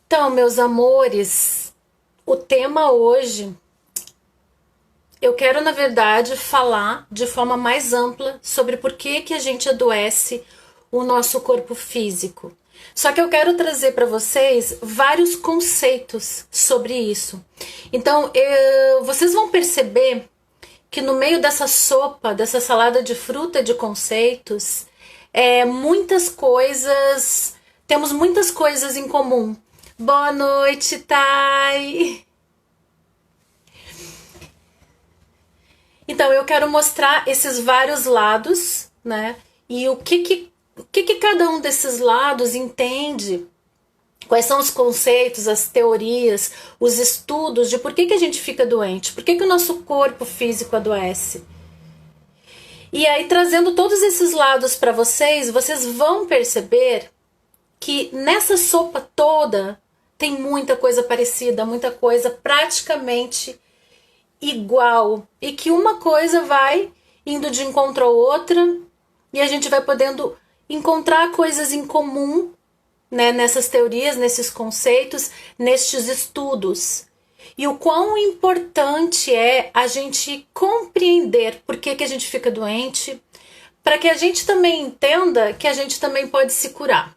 Então, meus amores, o tema hoje eu quero, na verdade, falar de forma mais ampla sobre por que a gente adoece o nosso corpo físico. Só que eu quero trazer para vocês vários conceitos sobre isso. Então, vocês vão perceber que no meio dessa sopa, dessa salada de fruta de conceitos, muitas coisas, temos muitas coisas em comum. Boa noite, Thay! Então, eu quero mostrar esses vários lados, né? E o que cada um desses lados entende, quais são os conceitos, as teorias, os estudos de por que a gente fica doente, por que o nosso corpo físico adoece. E aí, trazendo todos esses lados para vocês, vocês vão perceber que nessa sopa toda tem muita coisa parecida, muita coisa praticamente igual, e que uma coisa vai indo de encontro à outra e a gente vai podendo encontrar coisas em comum, né, nessas teorias, nesses conceitos, nestes estudos. E o quão importante é a gente compreender por que a gente fica doente, para que a gente também entenda que a gente também pode se curar,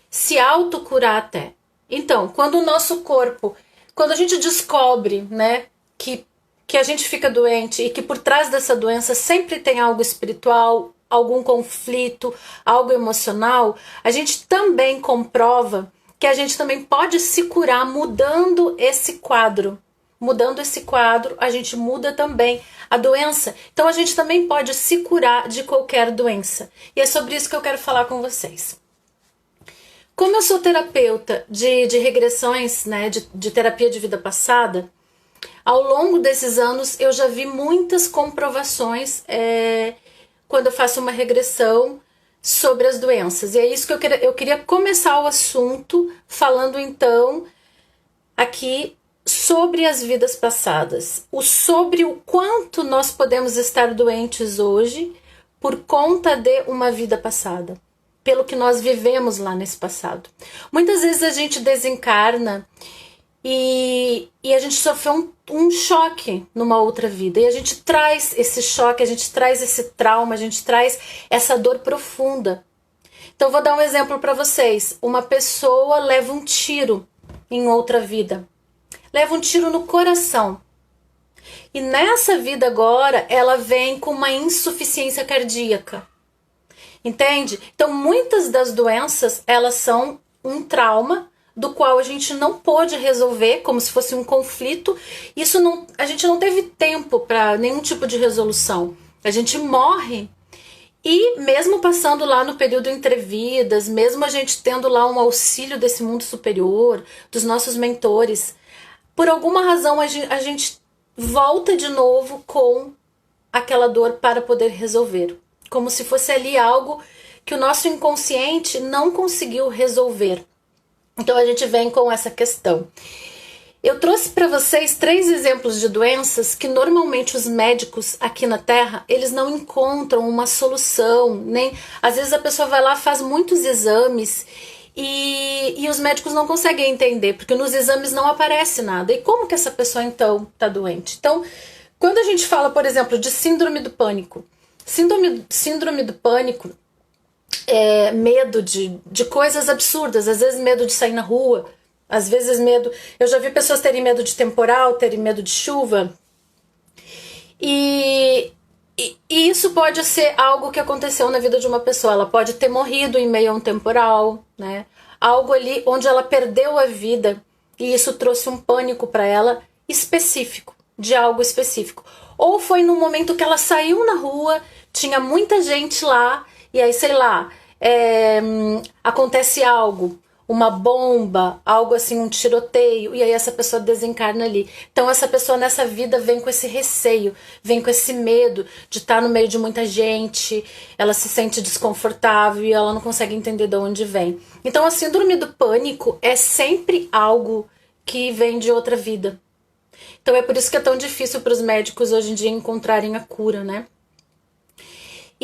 se autocurar até. Então, quando o nosso corpo, quando a gente descobre, né, que a gente fica doente e que por trás dessa doença sempre tem algo espiritual, algum conflito, algo emocional, a gente também comprova que a gente também pode se curar mudando esse quadro. Mudando esse quadro, a gente muda também a doença. Então a gente também pode se curar de qualquer doença. E é sobre isso que eu quero falar com vocês. Como eu sou terapeuta de regressões, né, de terapia de vida passada, ao longo desses anos eu já vi muitas comprovações quando eu faço uma regressão sobre as doenças. E é isso que eu queria começar o assunto falando então aqui sobre as vidas passadas. Sobre o quanto nós podemos estar doentes hoje por conta de uma vida passada, pelo que nós vivemos lá nesse passado. Muitas vezes a gente desencarna e a gente sofreu um choque numa outra vida. E a gente traz esse choque, a gente traz esse trauma, a gente traz essa dor profunda. Então vou dar um exemplo para vocês. Uma pessoa leva um tiro em outra vida. Leva um tiro no coração. E nessa vida agora, ela vem com uma insuficiência cardíaca. Entende? Então muitas das doenças, elas são um trauma do qual a gente não pôde resolver, como se fosse um conflito. Isso não, a gente não teve tempo para nenhum tipo de resolução. A gente morre e mesmo passando lá no período entre vidas, mesmo a gente tendo lá um auxílio desse mundo superior, dos nossos mentores, por alguma razão a gente volta de novo com aquela dor para poder resolver. Como se fosse ali algo que o nosso inconsciente não conseguiu resolver. Então a gente vem com essa questão. Eu trouxe para vocês 3 exemplos de doenças que normalmente os médicos aqui na Terra, eles não encontram uma solução, nem às vezes a pessoa vai lá, faz muitos exames e os médicos não conseguem entender, porque nos exames não aparece nada. E como que essa pessoa então está doente? Então, quando a gente fala, por exemplo, de síndrome do pânico, síndrome do pânico medo de coisas absurdas, às vezes medo de sair na rua, às vezes medo, eu já vi pessoas terem medo de temporal, terem medo de chuva, e isso pode ser algo que aconteceu na vida de uma pessoa. Ela pode ter morrido em meio a um temporal, né? Algo ali onde ela perdeu a vida e isso trouxe um pânico para ela específico, de algo específico. Ou foi no momento que ela saiu na rua, tinha muita gente lá, e aí, sei lá, acontece algo, uma bomba, algo assim, um tiroteio, e aí essa pessoa desencarna ali. Então essa pessoa nessa vida vem com esse receio, vem com esse medo de estar no meio de muita gente, ela se sente desconfortável e ela não consegue entender de onde vem. Então a síndrome do pânico é sempre algo que vem de outra vida. Então é por isso que é tão difícil para os médicos hoje em dia encontrarem a cura, né?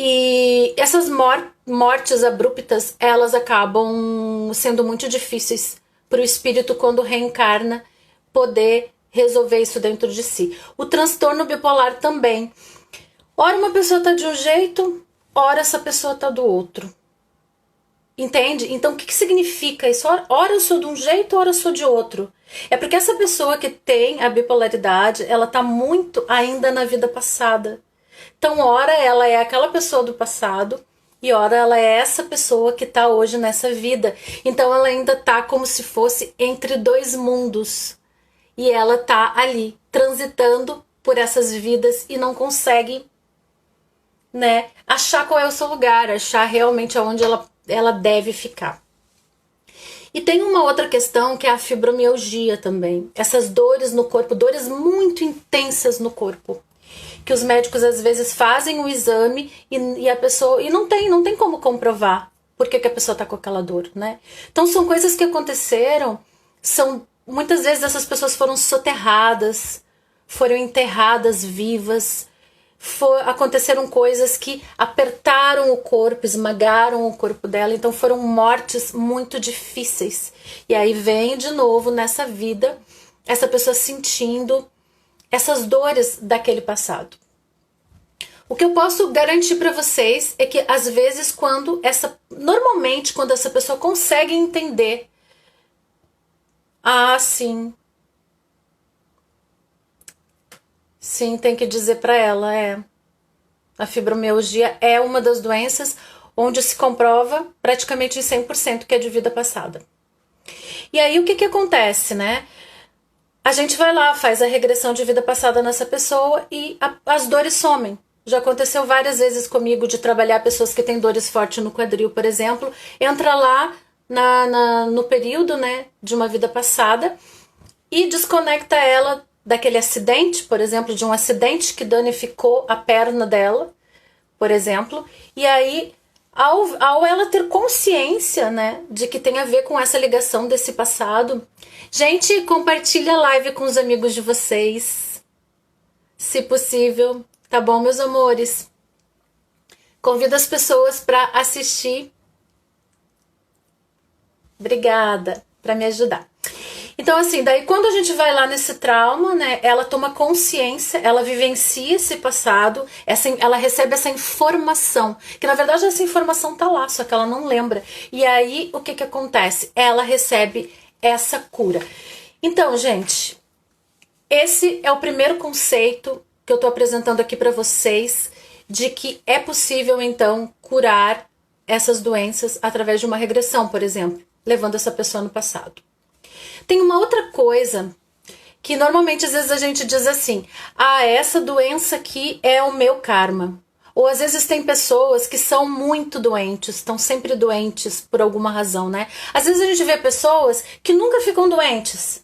E essas mortes abruptas, elas acabam sendo muito difíceis para o espírito, quando reencarna, poder resolver isso dentro de si. O transtorno bipolar também. Ora uma pessoa tá de um jeito, ora essa pessoa tá do outro. Entende? Então o que significa isso? Ora eu sou de um jeito, ora eu sou de outro. É porque essa pessoa que tem a bipolaridade, ela tá muito ainda na vida passada. Então ora ela é aquela pessoa do passado e ora ela é essa pessoa que tá hoje nessa vida. Então ela ainda tá como se fosse entre dois mundos. E ela tá ali, transitando por essas vidas e não consegue, né, achar qual é o seu lugar, achar realmente aonde ela deve ficar. E tem uma outra questão que é a fibromialgia também. Essas dores no corpo, dores muito intensas no corpo. Que os médicos às vezes fazem o exame e a pessoa... E não tem como comprovar por que a pessoa tá com aquela dor, né? Então são coisas que aconteceram, muitas vezes essas pessoas foram soterradas, foram enterradas vivas, aconteceram coisas que apertaram o corpo, esmagaram o corpo dela, então foram mortes muito difíceis. E aí vem de novo nessa vida essa pessoa sentindo essas dores daquele passado. O que eu posso garantir para vocês é que às vezes normalmente quando essa pessoa consegue entender, sim, tem que dizer para ela, a fibromialgia é uma das doenças onde se comprova praticamente em 100% que é de vida passada. E aí o que acontece, né? A gente vai lá, faz a regressão de vida passada nessa pessoa e as dores somem. Já aconteceu várias vezes comigo de trabalhar pessoas que têm dores fortes no quadril, por exemplo. Entra lá no período, né, de uma vida passada e desconecta ela daquele acidente, por exemplo, de um acidente que danificou a perna dela, por exemplo. E aí, ao ela ter consciência, né, de que tem a ver com essa ligação desse passado... Gente, compartilha a live com os amigos de vocês, se possível, tá bom, meus amores? Convida as pessoas para assistir. Obrigada, para me ajudar. Então, assim, daí quando a gente vai lá nesse trauma, né, ela toma consciência, ela vivencia esse passado, ela recebe essa informação, que na verdade essa informação tá lá, só que ela não lembra. E aí, o que acontece? Ela recebe essa cura. Então, gente, esse é o primeiro conceito que eu tô apresentando aqui para vocês, de que é possível, então, curar essas doenças através de uma regressão, por exemplo, levando essa pessoa no passado. Tem uma outra coisa que normalmente às vezes a gente diz assim, essa doença aqui é o meu karma. Ou às vezes tem pessoas que são muito doentes, estão sempre doentes por alguma razão, né? Às vezes a gente vê pessoas que nunca ficam doentes.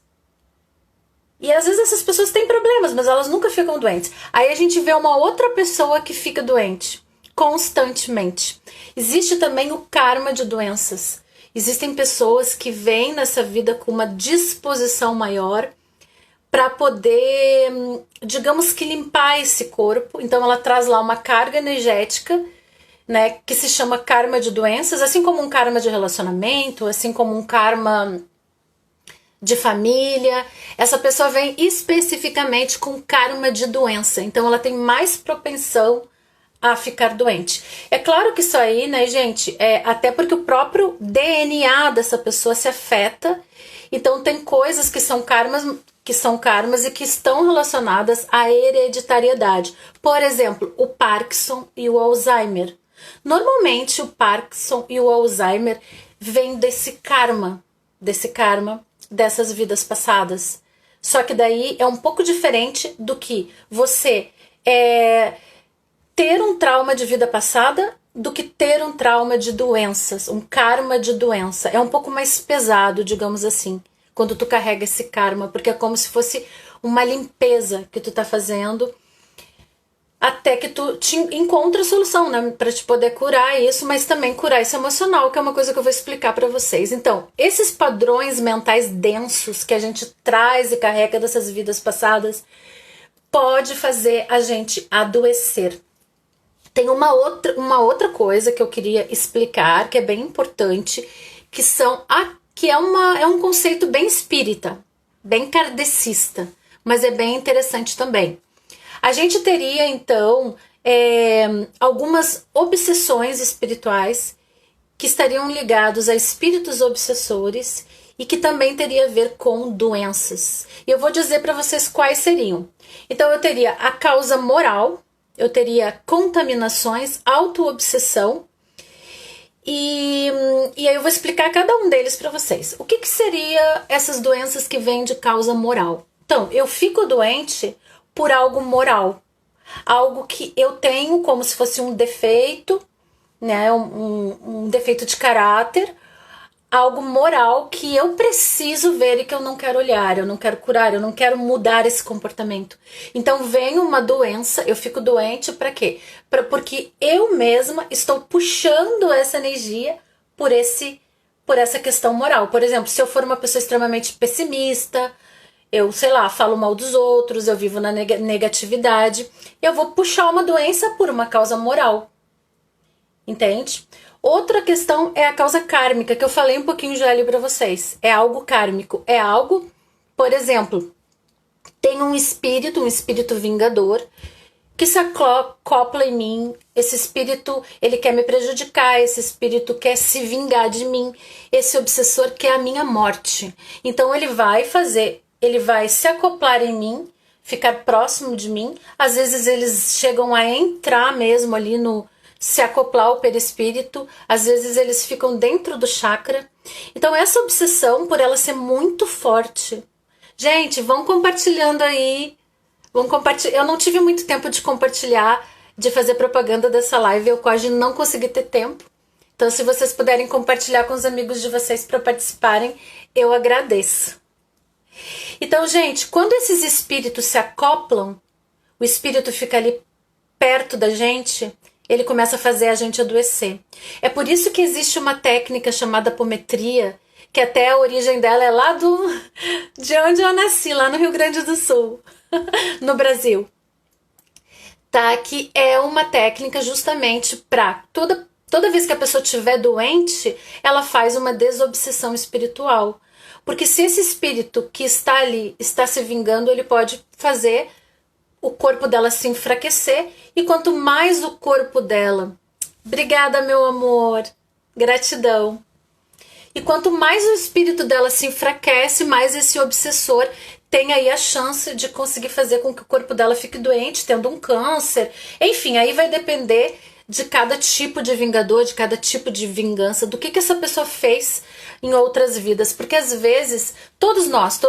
E às vezes essas pessoas têm problemas, mas elas nunca ficam doentes. Aí a gente vê uma outra pessoa que fica doente constantemente. Existe também o karma de doenças. Existem pessoas que vêm nessa vida com uma disposição maior para poder, digamos que limpar esse corpo. Então ela traz lá uma carga energética, né, que se chama karma de doenças, assim como um karma de relacionamento, assim como um karma de família. Essa pessoa vem especificamente com karma de doença, então ela tem mais propensão a ficar doente. É claro que isso aí, né, gente, até porque o próprio DNA dessa pessoa se afeta, então tem coisas que são karmas e que estão relacionadas à hereditariedade. Por exemplo, o Parkinson e o Alzheimer. Normalmente o Parkinson e o Alzheimer vêm desse karma dessas vidas passadas. Só que daí é um pouco diferente do que você ter um trauma de vida passada do que ter um trauma de doenças, um karma de doença. É um pouco mais pesado, digamos assim, quando tu carrega esse karma, porque é como se fosse uma limpeza que tu tá fazendo até que tu encontre a solução, né, pra te poder curar isso, mas também curar esse emocional, que é uma coisa que eu vou explicar pra vocês. Então, esses padrões mentais densos que a gente traz e carrega dessas vidas passadas pode fazer a gente adoecer. Tem uma outra coisa que eu queria explicar, que é bem importante, que são que é um conceito bem espírita, bem kardecista, mas é bem interessante também. A gente teria, então, algumas obsessões espirituais que estariam ligados a espíritos obsessores e que também teria a ver com doenças. E eu vou dizer para vocês quais seriam. Então eu teria a causa moral, eu teria contaminações, autoobsessão, e aí eu vou explicar cada um deles para vocês. O que seria essas doenças que vêm de causa moral? Então, eu fico doente por algo moral, algo que eu tenho como se fosse um defeito, né, um defeito de caráter, algo moral que eu preciso ver e que eu não quero olhar, eu não quero curar, eu não quero mudar esse comportamento. Então vem uma doença, eu fico doente para quê? Porque eu mesma estou puxando essa energia por essa questão moral. Por exemplo, se eu for uma pessoa extremamente pessimista, eu, sei lá, falo mal dos outros, eu vivo na negatividade, eu vou puxar uma doença por uma causa moral. Entende? Outra questão é a causa kármica, que eu falei um pouquinho já ali para vocês. É algo kármico. É algo, por exemplo, tem um espírito vingador, que se acopla em mim. Esse espírito, ele quer me prejudicar, esse espírito quer se vingar de mim. Esse obsessor quer a minha morte. Então ele vai se acoplar em mim, ficar próximo de mim. Às vezes eles chegam a entrar mesmo ali se acoplar ao perispírito, às vezes eles ficam dentro do chakra. Então essa obsessão, por ela ser muito forte, gente, vão compartilhando aí, eu não tive muito tempo de compartilhar, de fazer propaganda dessa live, eu quase não consegui ter tempo. Então se vocês puderem compartilhar com os amigos de vocês para participarem, eu agradeço. Então, gente, quando esses espíritos se acoplam, o espírito fica ali perto da gente, ele começa a fazer a gente adoecer. É por isso que existe uma técnica chamada apometria, que até a origem dela é lá de onde eu nasci, lá no Rio Grande do Sul, no Brasil. Tá? Que é uma técnica justamente para toda vez que a pessoa estiver doente, ela faz uma desobsessão espiritual. Porque se esse espírito que está ali está se vingando, ele pode fazer o corpo dela se enfraquecer, e quanto mais o corpo dela... Obrigada, meu amor. Gratidão. E quanto mais o espírito dela se enfraquece, mais esse obsessor tem aí a chance de conseguir fazer com que o corpo dela fique doente, tendo um câncer. Enfim, aí vai depender de cada tipo de vingador, de cada tipo de vingança, do que essa pessoa fez em outras vidas, porque às vezes todos nós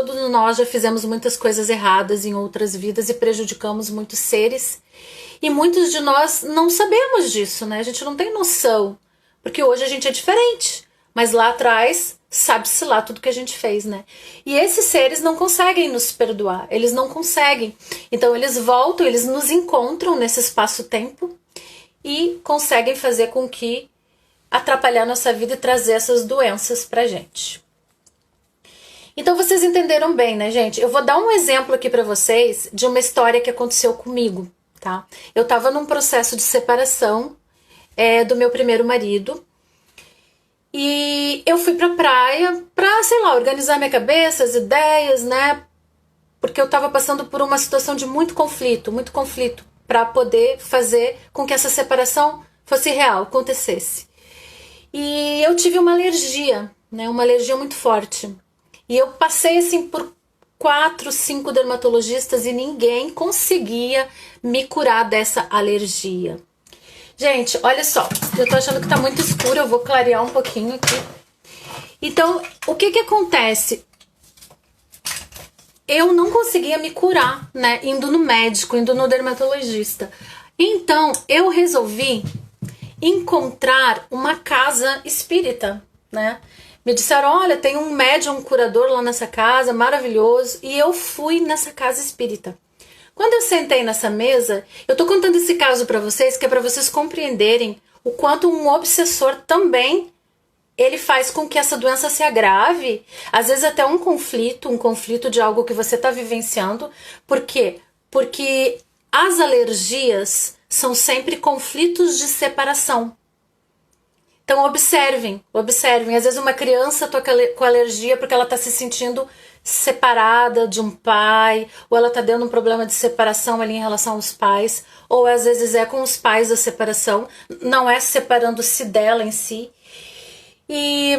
já fizemos muitas coisas erradas em outras vidas e prejudicamos muitos seres, e muitos de nós não sabemos disso, né? A gente não tem noção, porque hoje a gente é diferente, mas lá atrás sabe-se lá tudo que a gente fez, né? E esses seres não conseguem nos perdoar, eles não conseguem, então eles voltam, eles nos encontram nesse espaço-tempo e conseguem fazer com que atrapalhar nossa vida e trazer essas doenças pra gente. Então vocês entenderam bem, né, gente? Eu vou dar um exemplo aqui pra vocês de uma história que aconteceu comigo, tá? Eu tava num processo de separação do meu primeiro marido, e eu fui pra praia pra, sei lá, organizar minha cabeça, as ideias, né? Porque eu tava passando por uma situação de muito conflito, pra poder fazer com que essa separação fosse real, acontecesse. E eu tive uma alergia, né? Uma alergia muito forte. E eu passei assim por 4, 5 dermatologistas e ninguém conseguia me curar dessa alergia. Gente, olha só, eu tô achando que tá muito escuro, eu vou clarear um pouquinho aqui. Então, o que acontece? Eu não conseguia me curar, né? Indo no médico, indo no dermatologista. Então, eu resolvi encontrar uma casa espírita, né? Me disseram, olha, tem um médium, um curador lá nessa casa, maravilhoso. E eu fui nessa casa espírita. Quando eu sentei nessa mesa, eu tô contando esse caso pra vocês, que é pra vocês compreenderem o quanto um obsessor também, ele faz com que essa doença se agrave. Às vezes até um conflito de algo que você tá vivenciando. Por quê? Porque as alergias são sempre conflitos de separação. Então observem, observem. Às vezes uma criança tá com alergia porque ela está se sentindo separada de um pai, ou ela está tendo um problema de separação ali em relação aos pais, ou às vezes é com os pais a separação, não é separando-se dela em si. E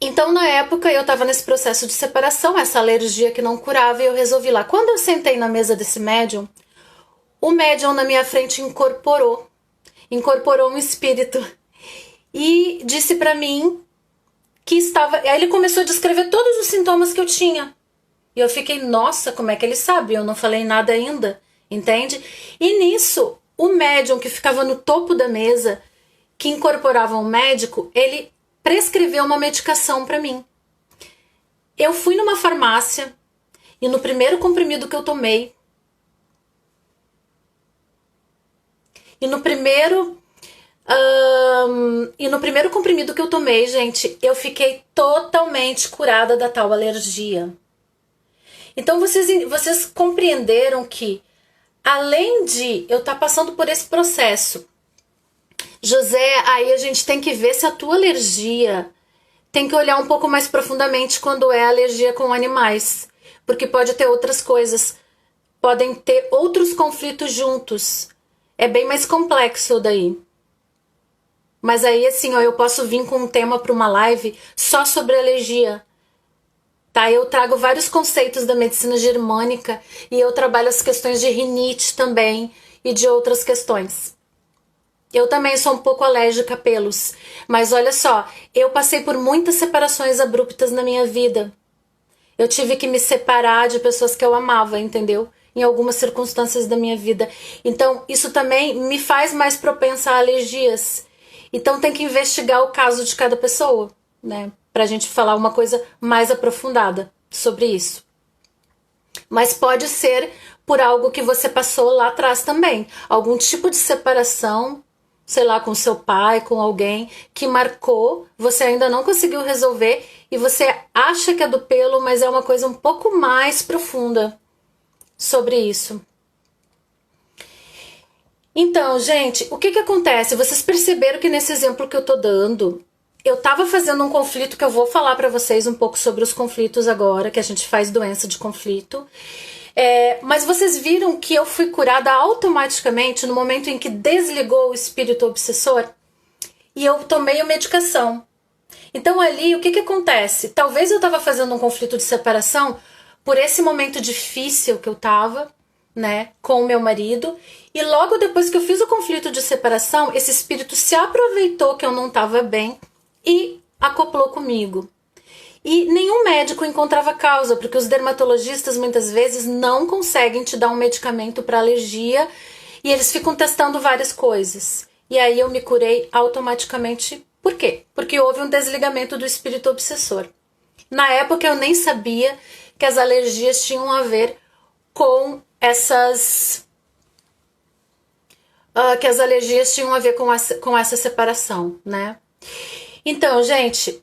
então na época eu estava nesse processo de separação, essa alergia que não curava, e eu resolvi lá. Quando eu sentei na mesa desse médium, o médium na minha frente incorporou um espírito e disse pra mim que estava... Aí ele começou a descrever todos os sintomas que eu tinha. E eu fiquei, nossa, como é que ele sabe? Eu não falei nada ainda, entende? E nisso, o médium que ficava no topo da mesa, que incorporava um médico, ele prescreveu uma medicação pra mim. Eu fui numa farmácia e no primeiro comprimido que eu tomei, E no primeiro comprimido que eu tomei, gente, eu fiquei totalmente curada da tal alergia. Então vocês compreenderam que, além de eu estar passando por esse processo, José, aí a gente tem que ver se a tua alergia tem que olhar um pouco mais profundamente quando é alergia com animais, porque pode ter outras coisas, podem ter outros conflitos juntos. É bem mais complexo daí. Mas aí, assim, ó, eu posso vir com um tema para uma live só sobre alergia. Tá? Eu trago vários conceitos da medicina germânica e eu trabalho as questões de rinite também e de outras questões. Eu também sou um pouco alérgica a pelos. Mas olha só, eu passei por muitas separações abruptas na minha vida. Eu tive que me separar de pessoas que eu amava, entendeu? Em algumas circunstâncias da minha vida. Então, isso também me faz mais propensa a alergias. Então, tem que investigar o caso de cada pessoa, né? Pra gente falar uma coisa mais aprofundada sobre isso. Mas pode ser por algo que você passou lá atrás também. Algum tipo de separação, sei lá, com seu pai, com alguém que marcou, você ainda não conseguiu resolver e você acha que é do pelo, mas é uma coisa um pouco mais profunda sobre isso. Então, gente, o que acontece? Vocês perceberam que nesse exemplo que eu tô dando, eu tava fazendo um conflito que eu vou falar pra vocês um pouco sobre os conflitos agora, que a gente faz doença de conflito. Mas vocês viram que eu fui curada automaticamente no momento em que desligou o espírito obsessor e eu tomei a medicação. Então ali, o que acontece? Talvez eu tava fazendo um conflito de separação por esse momento difícil que eu tava, né, com o meu marido, e logo depois que eu fiz o conflito de separação, esse espírito se aproveitou que eu não tava bem e acoplou comigo. E nenhum médico encontrava causa, porque os dermatologistas muitas vezes não conseguem te dar um medicamento para alergia e eles ficam testando várias coisas. E aí eu me curei automaticamente. Por quê? Porque houve um desligamento do espírito obsessor. Na época eu nem sabia que as alergias tinham a ver com que as alergias tinham a ver com essa separação, né? Então, gente,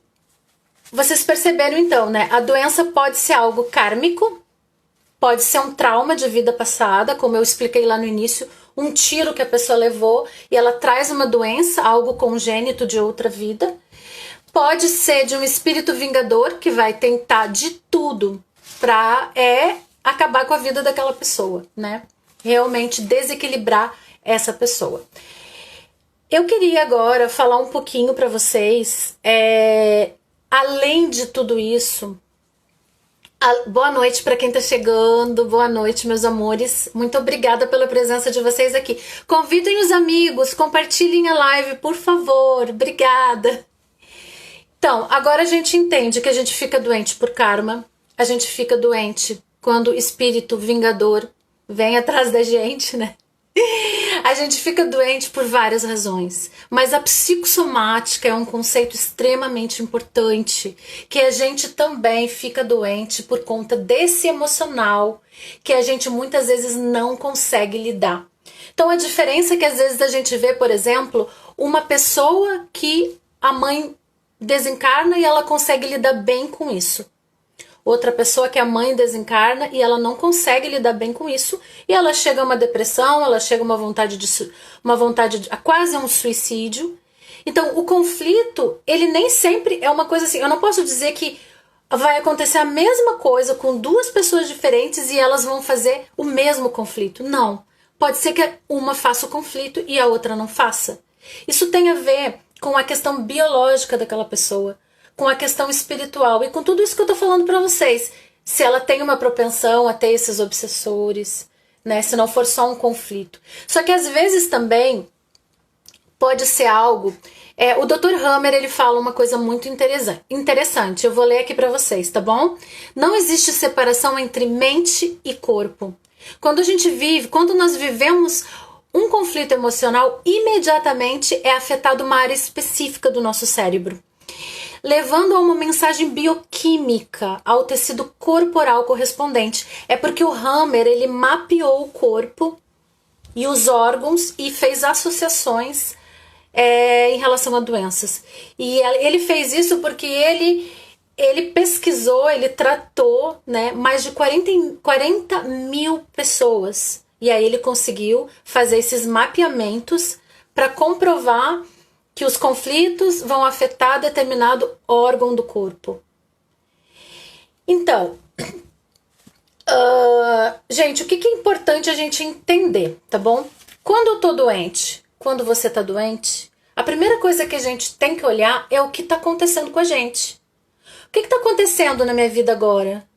vocês perceberam então, né? A doença pode ser algo kármico, pode ser um trauma de vida passada, como eu expliquei lá no início, um tiro que a pessoa levou e ela traz uma doença, algo congênito de outra vida. Pode ser de um espírito vingador que vai tentar de tudo pra acabar com a vida daquela pessoa, né? Realmente desequilibrar essa pessoa. Eu queria agora falar um pouquinho pra vocês, além de tudo isso. Boa noite para quem tá chegando, boa noite, meus amores. Muito obrigada pela presença de vocês aqui. Convidem os amigos, compartilhem a live, por favor. Obrigada. Então, agora a gente entende que a gente fica doente por karma, a gente fica doente quando o espírito vingador vem atrás da gente, né? A gente fica doente por várias razões, mas a psicossomática é um conceito extremamente importante, que a gente também fica doente por conta desse emocional que a gente muitas vezes não consegue lidar. Então a diferença é que às vezes a gente vê, por exemplo, uma pessoa que a mãe desencarna e ela consegue lidar bem com isso. Outra pessoa que a mãe desencarna e ela não consegue lidar bem com isso e ela chega a uma depressão, ela chega a uma vontade a quase um suicídio. Então, o conflito, ele nem sempre é uma coisa assim. Eu não posso dizer que vai acontecer a mesma coisa com duas pessoas diferentes e elas vão fazer o mesmo conflito. Não. Pode ser que uma faça o conflito e a outra não faça. Isso tem a ver com a questão biológica daquela pessoa, com a questão espiritual e com tudo isso que eu tô falando pra vocês. Se ela tem uma propensão a ter esses obsessores, né? Se não for só um conflito. Só que às vezes também pode ser algo... o Dr. Hammer, ele fala uma coisa muito interessante. Eu vou ler aqui pra vocês, tá bom? Não existe separação entre mente e corpo. Quando nós vivemos um conflito emocional, imediatamente é afetado uma área específica do nosso cérebro, levando a uma mensagem bioquímica ao tecido corporal correspondente. É porque o Hammer, ele mapeou o corpo e os órgãos e fez associações em relação a doenças. E ele fez isso porque ele pesquisou, ele tratou, né, mais de 40 mil pessoas. E aí ele conseguiu fazer esses mapeamentos para comprovar que os conflitos vão afetar determinado órgão do corpo. Então, gente, o que é importante a gente entender, tá bom? Quando eu tô doente, quando você tá doente, a primeira coisa que a gente tem que olhar é o que tá acontecendo com a gente. O que tá acontecendo na minha vida agora?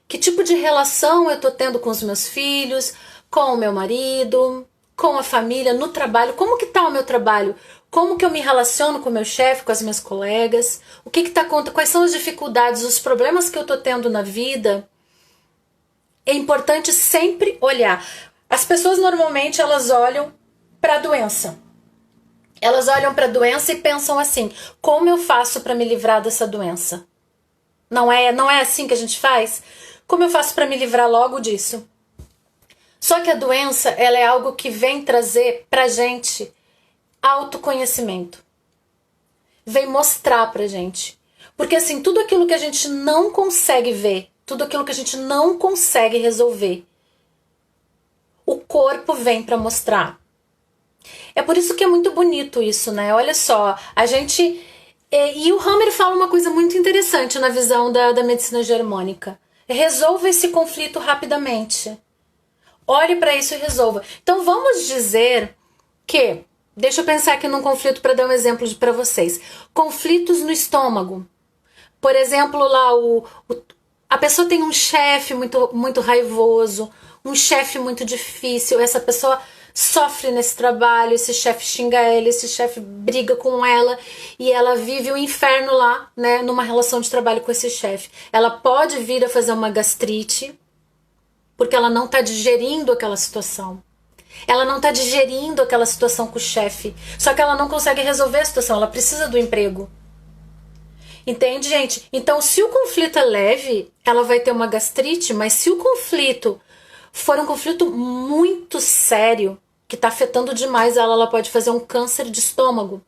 Que tipo de relação eu tô tendo com os meus filhos, com o meu marido, com a família, no trabalho? Como que tá o meu trabalho? Como que eu me relaciono com o meu chefe, com as minhas colegas? O que tá acontecendo? Quais são as dificuldades, os problemas que eu tô tendo na vida? É importante sempre olhar. As pessoas normalmente elas olham para a doença. Elas olham para a doença e pensam assim: como eu faço para me livrar dessa doença? Não é assim que a gente faz? Como eu faço para me livrar logo disso? Só que a doença, ela é algo que vem trazer pra gente autoconhecimento. Vem mostrar pra gente. Porque assim, tudo aquilo que a gente não consegue ver, tudo aquilo que a gente não consegue resolver, o corpo vem pra mostrar. É por isso que é muito bonito isso, né? Olha só, a gente... E o Hammer fala uma coisa muito interessante na visão da medicina germânica. Resolva esse conflito rapidamente. Olhe para isso e resolva. Então vamos dizer que... Deixa eu pensar aqui num conflito para dar um exemplo para vocês. Conflitos no estômago. Por exemplo, lá a pessoa tem um chefe muito raivoso, um chefe muito difícil, essa pessoa sofre nesse trabalho, esse chefe xinga ela, esse chefe briga com ela e ela vive o inferno lá, né, numa relação de trabalho com esse chefe. Ela pode vir a fazer uma gastrite porque ela não está digerindo aquela situação. Ela não está digerindo aquela situação com o chefe. Só que ela não consegue resolver a situação, ela precisa do emprego. Entende, gente? Então, se o conflito é leve, ela vai ter uma gastrite, mas se o conflito for um conflito muito sério, que está afetando demais ela pode fazer um câncer de estômago.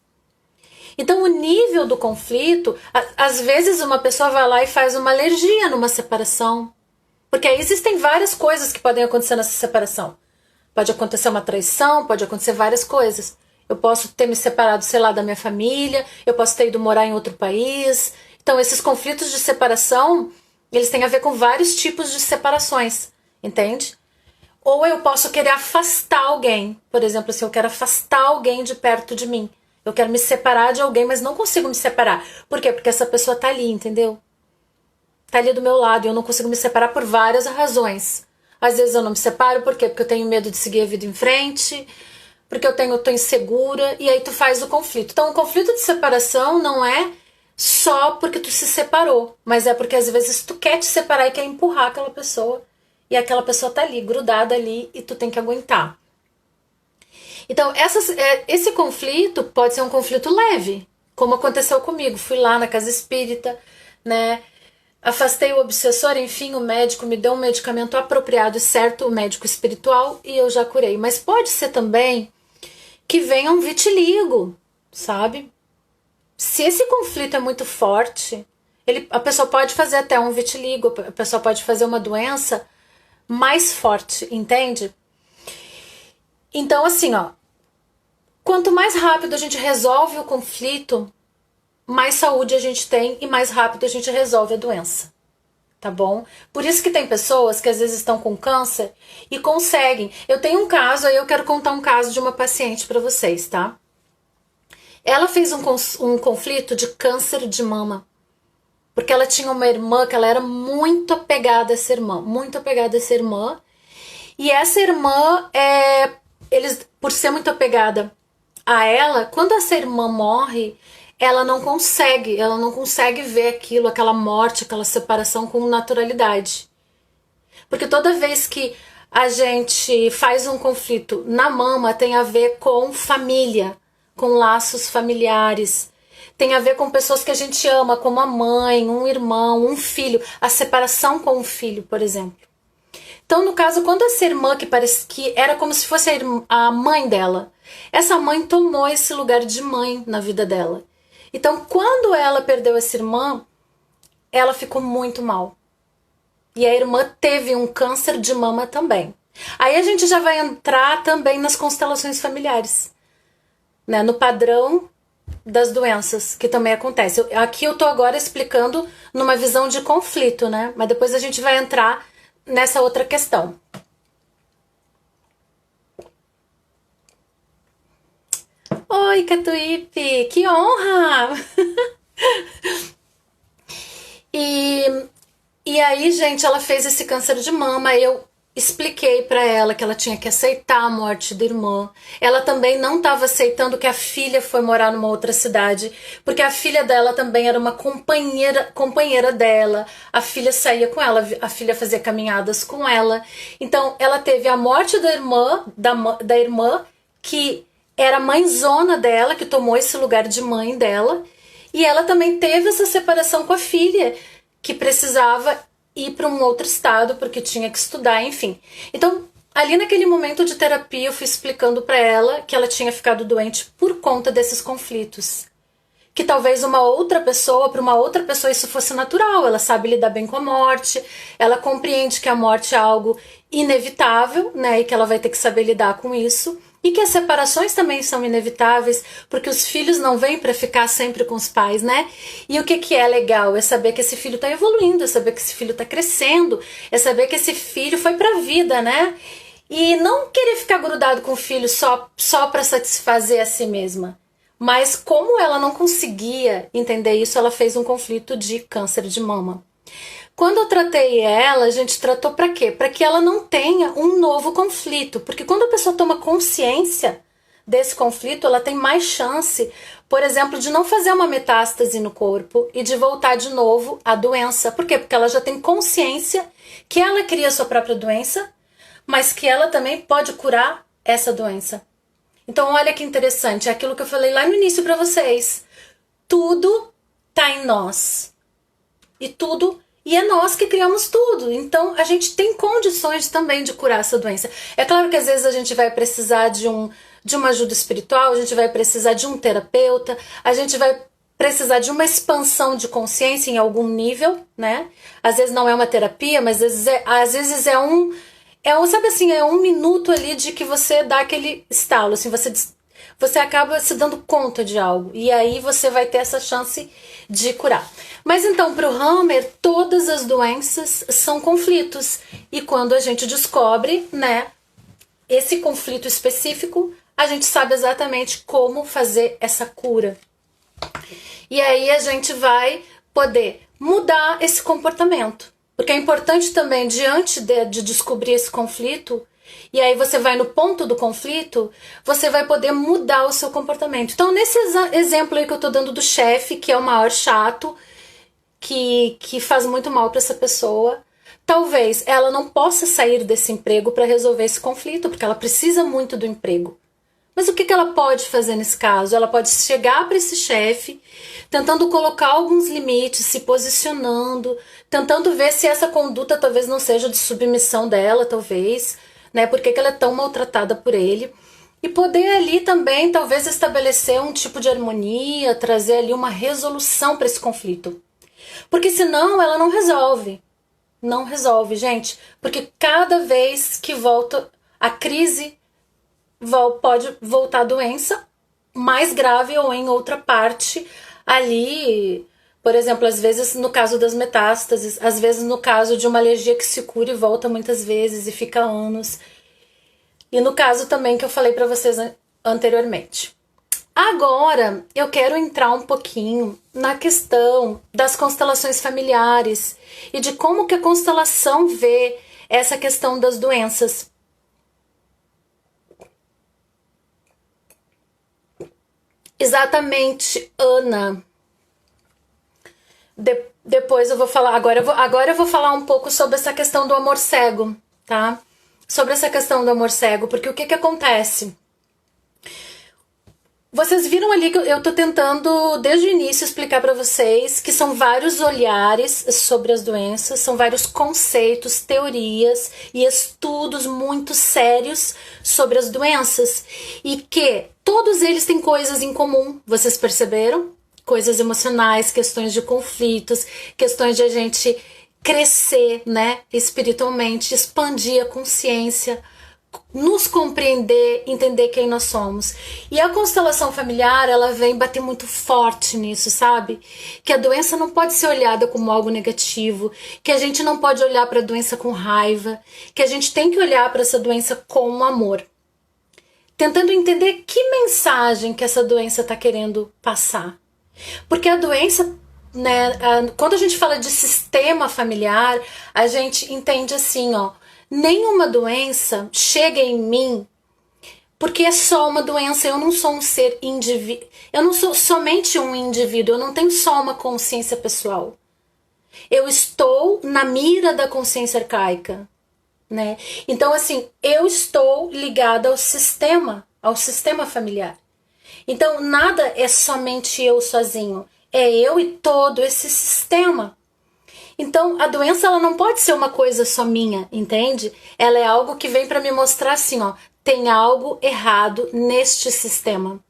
Então, o nível do conflito, às vezes uma pessoa vai lá e faz uma alergia numa separação. Porque aí existem várias coisas que podem acontecer nessa separação. Pode acontecer uma traição, pode acontecer várias coisas. Eu posso ter me separado, sei lá, da minha família, eu posso ter ido morar em outro país. Então, esses conflitos de separação, eles têm a ver com vários tipos de separações, entende? Ou eu posso querer afastar alguém. Por exemplo, se eu quero afastar alguém de perto de mim. Eu quero me separar de alguém, mas não consigo me separar. Por quê? Porque essa pessoa tá ali, entendeu? Tá ali do meu lado e eu não consigo me separar por várias razões. Às vezes eu não me separo, por quê? Porque eu tenho medo de seguir a vida em frente, porque eu tô insegura, e aí tu faz o conflito. Então o conflito de separação não é só porque tu se separou, mas é porque às vezes tu quer te separar e quer empurrar aquela pessoa, e aquela pessoa tá ali, grudada ali, e tu tem que aguentar. Então esse conflito pode ser um conflito leve, como aconteceu comigo. Fui lá na casa espírita, né? Afastei o obsessor, enfim, o médico me deu um medicamento apropriado e certo, o médico espiritual, e eu já curei. Mas pode ser também que venha um vitiligo, sabe? Se esse conflito é muito forte, a pessoa pode fazer até um vitiligo, a pessoa pode fazer uma doença mais forte, entende? Então, assim, ó, Quanto mais rápido a gente resolve o conflito, mais saúde a gente tem e mais rápido a gente resolve a doença. Tá bom? Por isso que tem pessoas que às vezes estão com câncer e conseguem. Eu tenho um caso, aí eu quero contar um caso de uma paciente para vocês, tá? Ela fez um conflito de câncer de mama. Porque ela tinha uma irmã que ela era muito apegada a essa irmã. Muito apegada a essa irmã. E essa irmã, por ser muito apegada a ela, quando essa irmã morre, ela não consegue ver aquilo, aquela morte, aquela separação com naturalidade. Porque toda vez que a gente faz um conflito na mama, tem a ver com família, com laços familiares, tem a ver com pessoas que a gente ama, como a mãe, um irmão, um filho, a separação com o filho, por exemplo. Então, no caso, quando essa irmã, que era como se fosse a mãe dela, essa mãe tomou esse lugar de mãe na vida dela. Então, quando ela perdeu essa irmã, ela ficou muito mal. E a irmã teve um câncer de mama também. Aí a gente já vai entrar também nas constelações familiares, né? No padrão das doenças, que também acontece. Aqui eu tô agora explicando numa visão de conflito, né? Mas depois a gente vai entrar nessa outra questão. Oi, Catuípe! Que honra! E aí, gente, ela fez esse câncer de mama. Eu expliquei pra ela que ela tinha que aceitar a morte da irmã. Ela também não estava aceitando que a filha foi morar numa outra cidade, porque a filha dela também era uma companheira dela. A filha saía com ela, a filha fazia caminhadas com ela. Então, ela teve a morte da irmã, que era a mãezona dela, que tomou esse lugar de mãe dela. E ela também teve essa separação com a filha, que precisava ir para um outro estado porque tinha que estudar, enfim. Então, ali naquele momento de terapia, eu fui explicando para ela que ela tinha ficado doente por conta desses conflitos. Que talvez para uma outra pessoa isso fosse natural. Ela sabe lidar bem com a morte, ela compreende que a morte é algo inevitável, né, e que ela vai ter que saber lidar com isso. E que as separações também são inevitáveis, porque os filhos não vêm para ficar sempre com os pais, né? E o que é legal? É saber que esse filho está evoluindo, é saber que esse filho está crescendo, é saber que esse filho foi para a vida, né? E não querer ficar grudado com o filho só para satisfazer a si mesma. Mas como ela não conseguia entender isso, ela fez um conflito de câncer de mama. Quando eu tratei ela, a gente tratou para quê? Para que ela não tenha um novo conflito. Porque quando a pessoa toma consciência desse conflito, ela tem mais chance, por exemplo, de não fazer uma metástase no corpo e de voltar de novo à doença. Por quê? Porque ela já tem consciência que ela cria a sua própria doença, mas que ela também pode curar essa doença. Então, olha que interessante, é aquilo que eu falei lá no início para vocês. Tudo tá em nós. E é nós que criamos tudo. Então, a gente tem condições também de curar essa doença. É claro que às vezes a gente vai precisar de uma ajuda espiritual, a gente vai precisar de um terapeuta, a gente vai precisar de uma expansão de consciência em algum nível, né? Às vezes não é uma terapia, mas às vezes é um minuto ali de que você dá aquele estalo, assim, você acaba se dando conta de algo. E aí você vai ter essa chance de curar. Mas então, para o Hammer, todas as doenças são conflitos. E quando a gente descobre, né, esse conflito específico, a gente sabe exatamente como fazer essa cura. E aí a gente vai poder mudar esse comportamento. Porque é importante também, diante de descobrir esse conflito, e aí você vai no ponto do conflito, você vai poder mudar o seu comportamento. Então, nesse exemplo aí que eu tô dando do chefe, que é o maior chato, que faz muito mal para essa pessoa, talvez ela não possa sair desse emprego para resolver esse conflito, porque ela precisa muito do emprego. Mas o que ela pode fazer nesse caso? Ela pode chegar para esse chefe, tentando colocar alguns limites, se posicionando, tentando ver se essa conduta talvez não seja de submissão dela, talvez, né? Por que ela é tão maltratada por ele? E poder ali também, talvez, estabelecer um tipo de harmonia, trazer ali uma resolução para esse conflito. Porque senão ela não resolve. Não resolve, gente. Porque cada vez que volta a crise, pode voltar a doença, mais grave ou em outra parte ali. Por exemplo, às vezes no caso das metástases, às vezes no caso de uma alergia que se cura e volta muitas vezes e fica anos. E no caso também que eu falei para vocês anteriormente. Agora eu quero entrar um pouquinho na questão das constelações familiares e de como que a constelação vê essa questão das doenças. Exatamente, Ana. Depois eu vou falar, agora eu vou falar um pouco sobre essa questão do amor cego, tá? Sobre essa questão do amor cego, porque o que acontece? Vocês viram ali que eu tô tentando, desde o início, explicar para vocês que são vários olhares sobre as doenças, são vários conceitos, teorias e estudos muito sérios sobre as doenças e que todos eles têm coisas em comum, vocês perceberam? Coisas emocionais, questões de conflitos, questões de a gente crescer, né, espiritualmente, expandir a consciência, nos compreender, entender quem nós somos. E a constelação familiar, ela vem bater muito forte nisso, sabe? Que a doença não pode ser olhada como algo negativo, que a gente não pode olhar para a doença com raiva, que a gente tem que olhar para essa doença com amor. Tentando entender que mensagem que essa doença está querendo passar. Porque a doença, né, quando a gente fala de sistema familiar, a gente entende assim, ó, nenhuma doença chega em mim porque é só uma doença, eu não sou um ser indivíduo, eu não sou somente um indivíduo, eu não tenho só uma consciência pessoal. Eu estou na mira da consciência arcaica, né? Então, assim, eu estou ligada ao sistema familiar. Então, nada é somente eu sozinho, é eu e todo esse sistema. Então, a doença ela não pode ser uma coisa só minha, entende? Ela é algo que vem para me mostrar assim, ó, tem algo errado neste sistema.